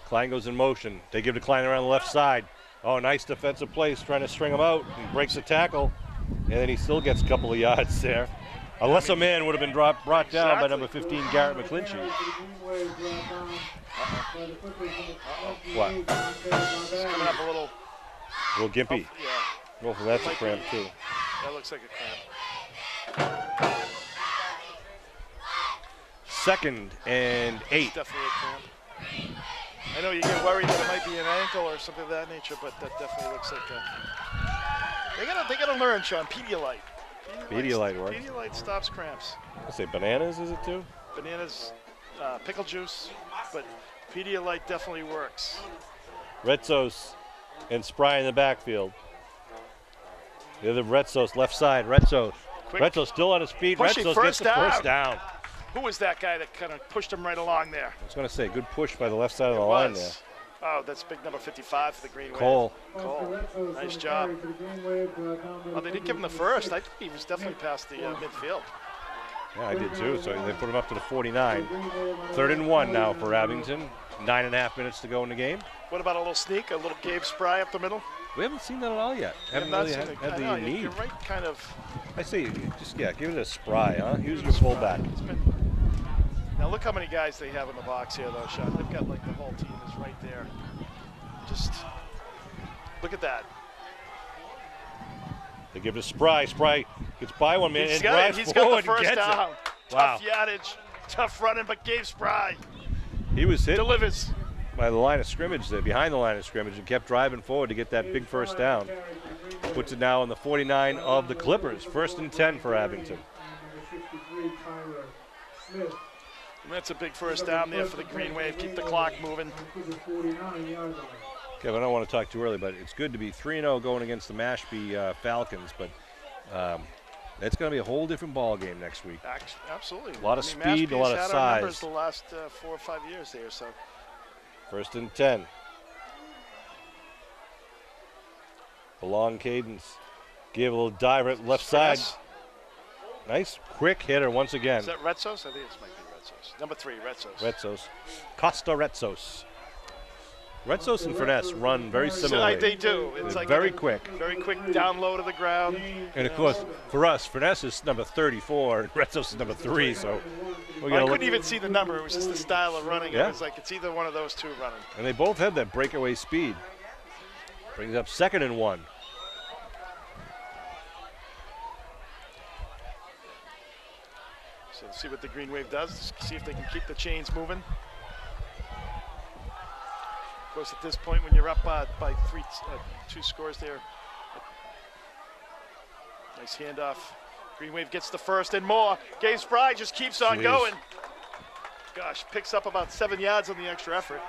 Klein goes in motion. They give to Klein around the left side. Oh, nice defensive place, trying to string him out. He breaks the tackle, and then he still gets a couple of yards there. Unless a man would have been brought down by number 15, Garrett McClinchy. What? It's coming up a little. Gimpy. Yeah, Well, that's a cramp, too. that looks like a cramp. 2nd and 8. It's definitely a cramp. I know you get worried that it might be an ankle or something of that nature, but that definitely looks like a. They gotta learn, Sean. Pedialyte. Pedialyte works. Pedialyte stops cramps. I say bananas, is it too? Bananas, pickle juice, but Pedialyte definitely works. Retzos and Spry in the backfield. The other Retzos, left side, Retzos. Quick. Retzos still on his feet. Pushing Retzos gets the first down. Who was that guy that kind of pushed him right along there? I was going to say, good push by the left side of the line there. Oh, that's big number 55 for the Green Wave. Cole. Nice job. Oh, they didn't give him the first. I think he was definitely past the midfield. Yeah, I did too. So they put him up to the 49. 3rd and 1 now for Abington. 9.5 minutes to go in the game. What about a little sneak, a little Gabe Spry up the middle? We haven't seen that at all yet. Haven't really had the need. You're right, kind of. I say, just give it a Spry, huh? Use your fullback. Now look how many guys they have in the box here, though, Sean. They've got like the whole team is right there. Just look at that. They give it to Spry. Spry gets by one man and drives He's forward got the and first gets down. it. Tough Wow. yardage, tough running, but Gabe Spry He was hit delivers. by the line of scrimmage there, behind the line of scrimmage, and kept driving forward to get that big first down. Puts it now on the 49 of the Clippers. 1st and 10 for Abington. And that's a big first down there for the Green Wave. Keep the clock moving. Kevin, I don't want to talk too early, but it's good to be 3-0 going against the Mashpee Falcons, but it's going to be a whole different ball game next week. Absolutely. A lot of speed, a lot of had our size. numbers the last 4 or 5 years there, so. 1st and 10. The long cadence. Give a little dive right left side. Nice quick hitter once again. Is that Retzos? I think this might be Retzos. Number 3, Retzos. Retzos. Costa Retzos. Retzos and Finesse run very similarly. They do. It's like very quick. Very quick down low to the ground. And of course, for us, Finesse is number 34, and Retzos is number 3. So I couldn't even see the number. It was just the style of running. Yeah. It was like it's either one of those two running. And they both have that breakaway speed. Brings up 2nd and 1. So let's see what the Green Wave does. See if they can keep the chains moving. Of course, at this point, when you're up by 2 scores there. Nice handoff. Green Wave gets the first and more. Gabe Spry just keeps on going. Gosh, picks up about 7 yards on the extra effort.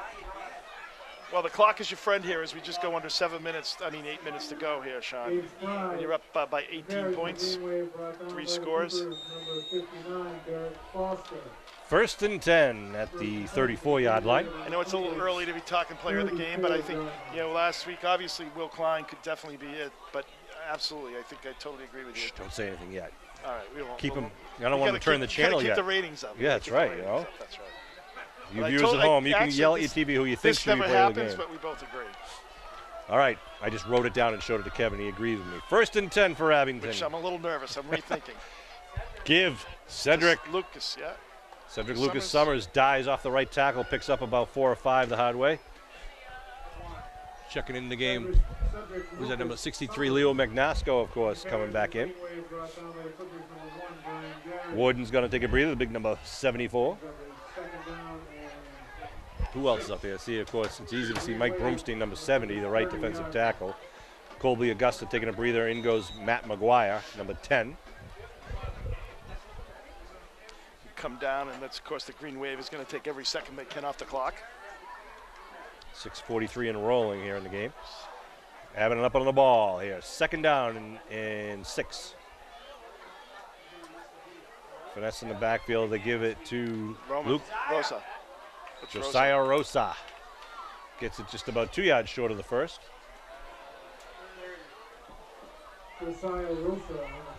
Well, the clock is your friend here as we just go under 8 minutes to go here, Sean. And you're up by 18 points, 3 scores. 1st and 10 at the 34-yard line. I know it's a little early to be talking player of the game, but I think, last week, obviously, Will Klein could definitely be it. But absolutely, I think I totally agree with you. Shh, don't say anything yet. All right, we won't. Keep them. I don't want to turn the channel keep yet. the ratings up. Yeah, that's right. That's right. You Well, viewers at home, you can yell at your TV who you think should be never playing the happens, game. but we both agree. All right, I just wrote it down and showed it to Kevin. He agrees with me. 1st and 10 for Abington. Which I'm a little nervous. I'm rethinking. Give Cedric. Lucas, yeah. Cedric Lucas Summers dies off the right tackle, picks up about 4 or 5 the hard way. Checking in the game. Who's that number 63? Leo Magnasco, of course, coming back in. Warden's going to take a breather, the big number 74. Who else is up here? See, of course, it's easy to see Mike Broomstein, number 70, the right defensive tackle. Colby Augusta taking a breather. In goes Matt McGuire, number 10. Come down, and that's, of course, the Green Wave is going to take every second they can off the clock. 6:43 and rolling here in the game. Abington up on the ball here. 2nd down and 6. Finesse in the backfield. They give it to Rosa. Josiah Rosa. Gets it just about 2 yards short of the first.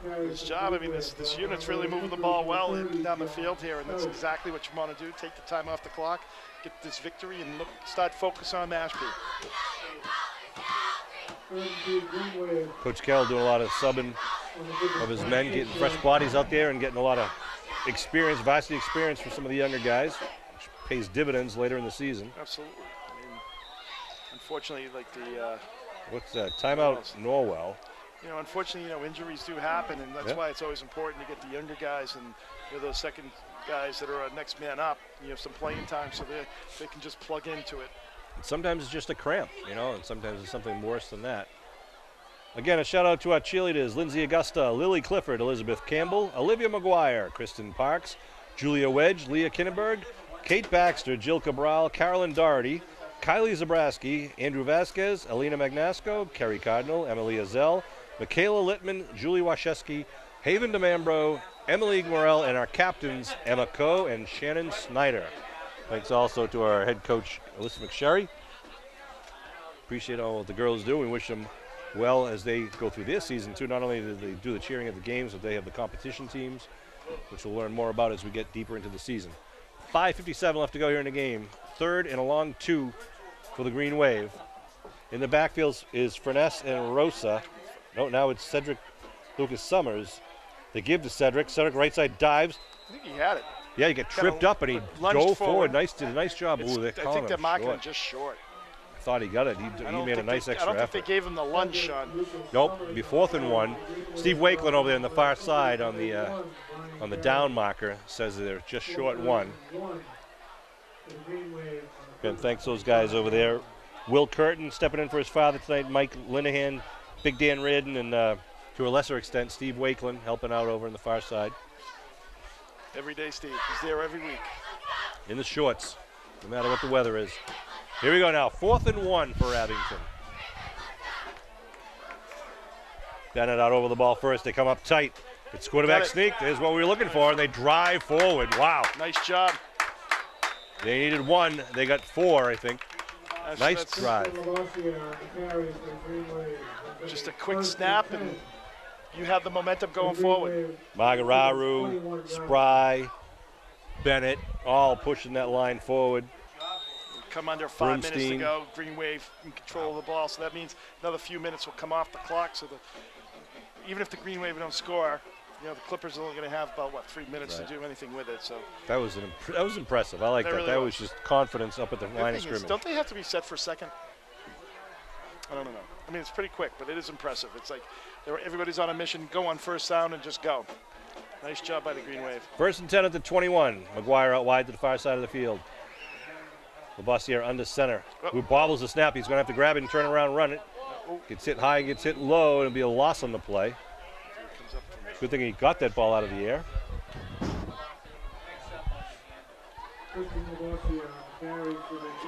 Nice job. I mean, this unit's really moving the ball well down the field here, and that's exactly what you want to do. Take the time off the clock, get this victory, and start focus on Mashpee. Coach Carroll doing a lot of subbing of his men, getting fresh bodies out there and getting a lot of experience, varsity experience for some of the younger guys, which pays dividends later in the season. Absolutely. I mean, unfortunately, like the what's that? Timeout, Norwell. You know, unfortunately, you know, injuries do happen, and that's why it's always important to get the younger guys and those second guys that are next man up, some playing time so they can just plug into it. Sometimes it's just a cramp, and sometimes it's something worse than that. Again, a shout out to our cheerleaders, Lindsay Augusta, Lily Clifford, Elizabeth Campbell, Olivia McGuire, Kristen Parks, Julia Wedge, Leah Kinneberg, Kate Baxter, Jill Cabral, Carolyn Doherty, Kylie Zabraski, Andrew Vasquez, Alina Magnasco, Kerry Cardinal, Emily Azell, Michaela Littman, Julie Washewski, Haven DeMambro, Emily Morel, and our captains, Emma Coe and Shannon Snyder. Thanks also to our head coach, Alyssa McSherry. Appreciate all the girls do. We wish them well as they go through their season, too. Not only do they do the cheering at the games, but they have the competition teams, which we'll learn more about as we get deeper into the season. 5:57 left to go here in the game. Third and a long 2 for the Green Wave. In the backfield is Furness and Rosa. No, now it's Cedric Lucas Summers. They give to Cedric. Cedric right side dives. I think he had it. Yeah, he got tripped up and he dove forward. Did a nice job. I think they're marking him just short. I thought he got it. He made a nice extra effort. I don't think they gave him the lunge on. Nope. It'll be 4th and 1. Steve Wakeland over there on the far side on the down marker says they're just short 1. And thanks those guys over there. Will Curtin stepping in for his father tonight. Mike Linehan, Big Dan Reardon, and to a lesser extent, Steve Wakeland helping out over on the far side. Every day, Steve. He's there every week. In the shorts, no matter what the weather is. Here we go now. 4th and 1 for Abington. Bennett out over the ball first. They come up tight. It's quarterback sneak. There's what we were looking for, and they drive forward. Wow. Nice job. They needed 1. They got 4, I think. Nice drive. Just a quick snap, and you have the momentum going forward. Magararu, Spry, Bennett, all pushing that line forward. Come under 5 minutes to go. Green Wave in control of the ball, so that means another few minutes will come off the clock. So even if the Green Wave don't score, the Clippers are only going to have about 3 minutes to do anything with it. So that was impressive. I like that. Really that was just confidence up at the line of scrimmage. Don't they have to be set for second? I don't know. I mean, it's pretty quick, but it is impressive. It's like everybody's on a mission. Go on first down and just go. Nice job by the Green Wave. 1st and 10 at the 21. McGuire out wide to the far side of the field. Labossiere under center. Who bobbles the snap. He's going to have to grab it and turn around and run it. Gets hit high, gets hit low, and it'll be a loss on the play. Good thing he got that ball out of the air. He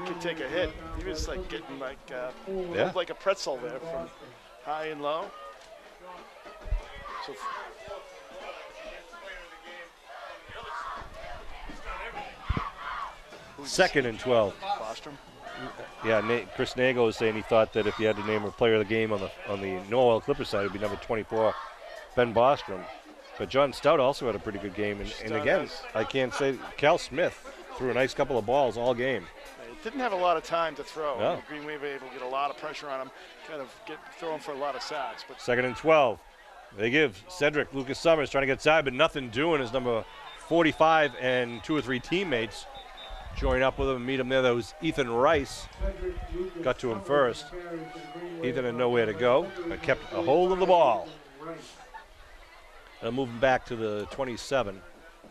could take a hit. He was like getting like a pretzel there from high and low. So 2nd and 12. Bostrom. Yeah, Chris Nagle was saying he thought that if you had to name a player of the game on the Norwell Clippers side, it would be number 24, Ben Bostrom. But John Stout also had a pretty good game. And again, I can't say Cal Smith threw a nice couple of balls all game. He didn't have a lot of time to throw. No. Green Wave able to get a lot of pressure on him, throw him for a lot of sacks. But 2nd and 12. They give Cedric Lucas Summers trying to get side, but nothing doing. His number 45 and 2 or 3 teammates join up with him and meet him there. That was Ethan Rice. Got to him first. Ethan had nowhere to go, but kept a hold of the ball. And moving back to the 27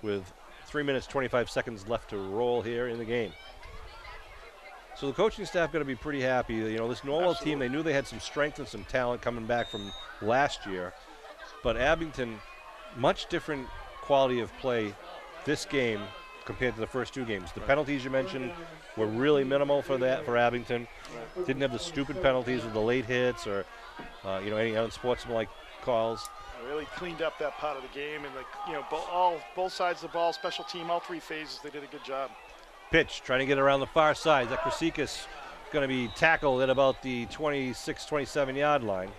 with 3 minutes, 25 seconds left to roll here in the game. So the coaching staff got to be pretty happy. This Norwell team, they knew they had some strength and some talent coming back from last year. But Abington, much different quality of play this game compared to the first 2 games. The penalties you mentioned were really minimal for Abington. Didn't have the stupid penalties with the late hits or any unsportsmanlike calls. Really cleaned up that part of the game, and both sides of the ball, special team, all 3 phases, they did a good job. Pitch, trying to get around the far side. That Krasikas going to be tackled at about the 26, 27 yard line.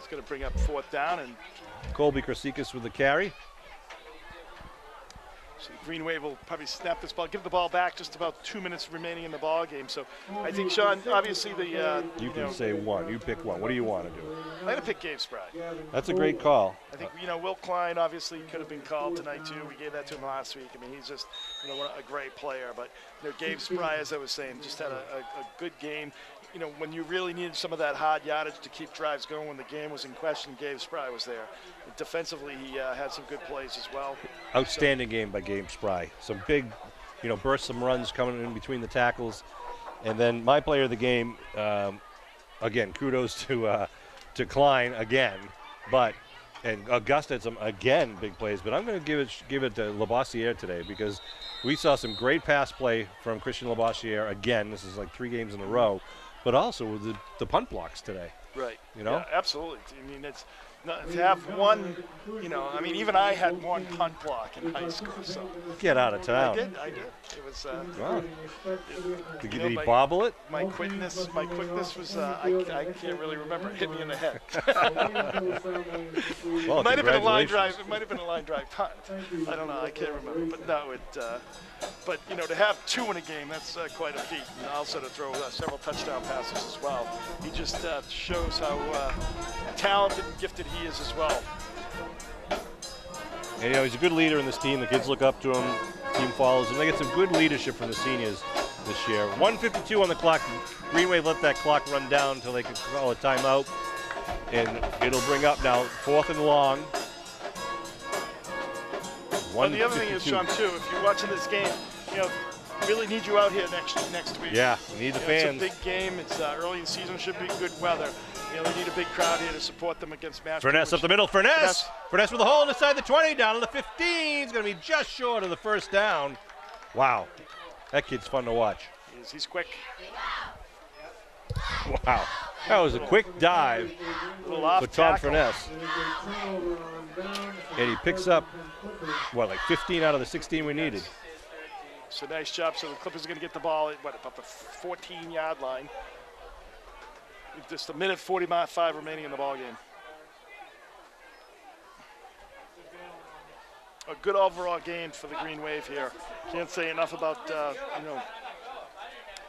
It's going to bring up 4th down, and Colby Krasikas with the carry. so the Green Wave will probably snap this ball, give the ball back. Just about 2 minutes remaining in the ball game. So I think, Sean, obviously the You can say one. You pick one. What do you want to do? I'm going to pick Gabe Spry. That's a great call. I think, Will Klein obviously could have been called tonight too. We gave that to him last week. I mean, he's just, a great player. But, Gabe Spry, as I was saying, just had a good game. When you really needed some of that hard yardage to keep drives going when the game was in question, Gabe Spry was there. Defensively, he had some good plays as well. Outstanding game by Gabe Spry. Some big, bursts, some runs coming in between the tackles. And then my player of the game, again, kudos to Klein again. And Augusta had some, again, big plays. But I'm going to give it to Labossiere today because we saw some great pass play from Christian Labossiere again. This is like 3 games in a row. But also with the punt blocks today. Right. Yeah, absolutely. I mean, it's not, to have one, even I had one punt block in high school. So get out of town. I did. It was. Wow. Did he bobble it? My quickness was. I can't really remember. It hit me in the head. Well, it might have been a line drive. It might have been a line drive punt. I don't know. I can't remember. But no, But to have 2 in a game, that's quite a feat. And also to throw several touchdown passes as well. He just shows how talented and gifted he is as well. And he's a good leader in this team. The kids look up to him. Team follows him. They get some good leadership from the seniors this year. 1:52 on the clock. Green Wave let that clock run down until they could call a timeout. And it'll bring up now 4th and long. Well, the other thing is, Sean, too, if you're watching this game, really need you out here next week. Yeah, we need the fans. It's a big game. It's early in the season. Should be good weather. They need a big crowd here to support them against Mashpee. Furness up the middle. Furness with a hole inside the 20, down to the 15. He's going to be just short of the 1st down. Wow, that kid's fun to watch. He's quick. Wow, that was a quick dive for Tom Furness. And he picks up, like 15 out of the 16 we needed. So nice job. So the Clippers are going to get the ball at, about the 14-yard line. With just a minute 45 remaining in the ball game. A good overall game for the Green Wave here. Can't say enough about,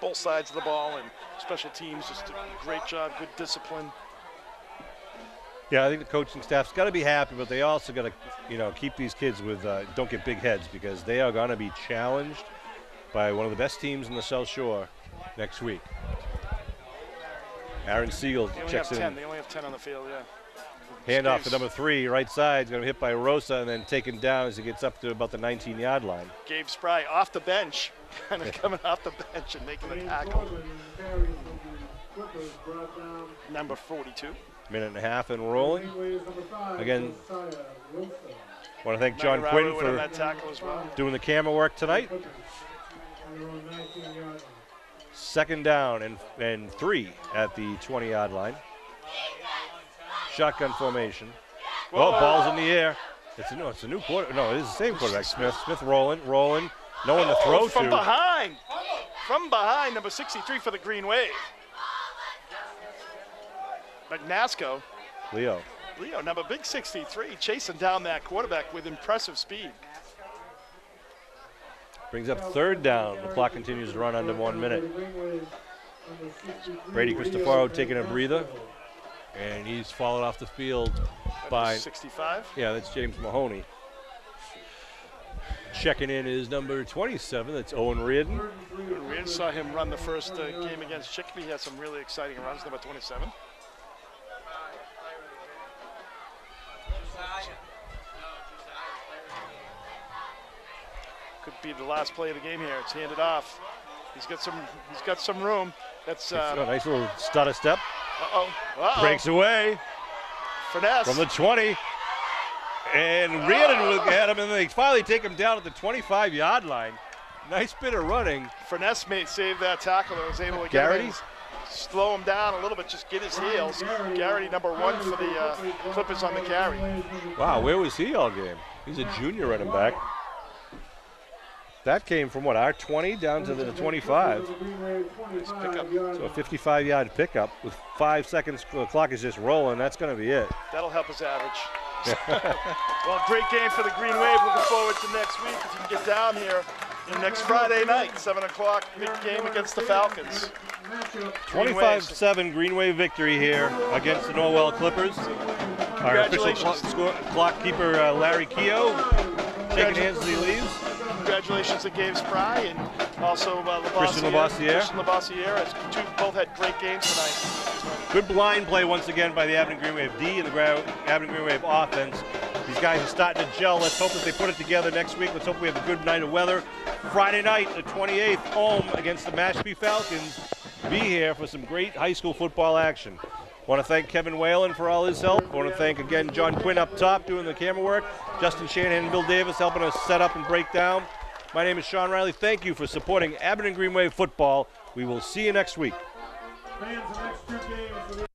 both sides of the ball and special teams. Just a great job, good discipline. Yeah, I think the coaching staff's got to be happy, but they also got to, keep these kids with don't get big heads because they are going to be challenged by one of the best teams in the South Shore next week. Aaron Siegel checks in. They only have 10 on the field, yeah. Handoff to number 3, right side. Is going to be hit by Rosa and then taken down as he gets up to about the 19-yard line. Gabe Spry off the bench, kind of coming off the bench and making the tackle. Number 42. Minute and a half and rolling. Again, want to thank John Quinn for that tackle as well. Doing the camera work tonight. 2nd down and 3 at the 20-yard line. Shotgun formation. Whoa. Oh, ball's in the air. It's a new quarter. No, it is the same quarterback. Smith rolling. No one to throw from to. Behind. From behind, number 63 for the Green Wave. McNasco. Leo, number big 63, chasing down that quarterback with impressive speed. Brings up 3rd down. The clock continues to run under 1 minute. Brady Cristofaro taking a breather, and he's fallen off the field by 65. Yeah, that's James Mahoney. Checking in is number 27. That's Owen Reardon. We saw him run the first game against Chicopee. He had some really exciting runs. Number 27. Could be the last play of the game here. It's handed off. He's got some room. That's a nice little stutter step. Uh-oh. Breaks away. Furness. From the 20. And Reardon will get him, and they finally take him down at the 25-yard line. Nice bit of running. Furness may save that tackle. He was able to get him, slow him down a little bit, just get his heels. Garrity, number 1 for the Clippers on the carry. Wow, where was he all game? He's a junior running back. That came from what, our 20 down to the 25. Pickup. So a 55-yard pickup with 5 seconds. The clock is just rolling. That's going to be it. That'll help us average. Well, great game for the Green Wave. Looking forward to next week if you can get down here. Next Friday night, 7 o'clock, big game against the Falcons. 25-7 Green Wave victory here against the Norwell Clippers. Our official clock keeper, Larry Keogh, shaking hands as he leaves. Congratulations to Gabe Spry and also Christian Labossiere. Both had great games tonight. Good blind play once again by the Abington Green Wave D and the Abington Green Wave offense. These guys are starting to gel. Let's hope that they put it together next week. Let's hope we have a good night of weather. Friday night, the 28th, home against the Mashpee Falcons. Be here for some great high school football action. Want to thank Kevin Whalen for all his help. Want to thank again John Quinn up top doing the camera work. Justin Shanahan and Bill Davis helping us set up and break down. My name is Sean Riley. Thank you for supporting Abington Green Wave football. We will see you next week. Fans, the next 2 games.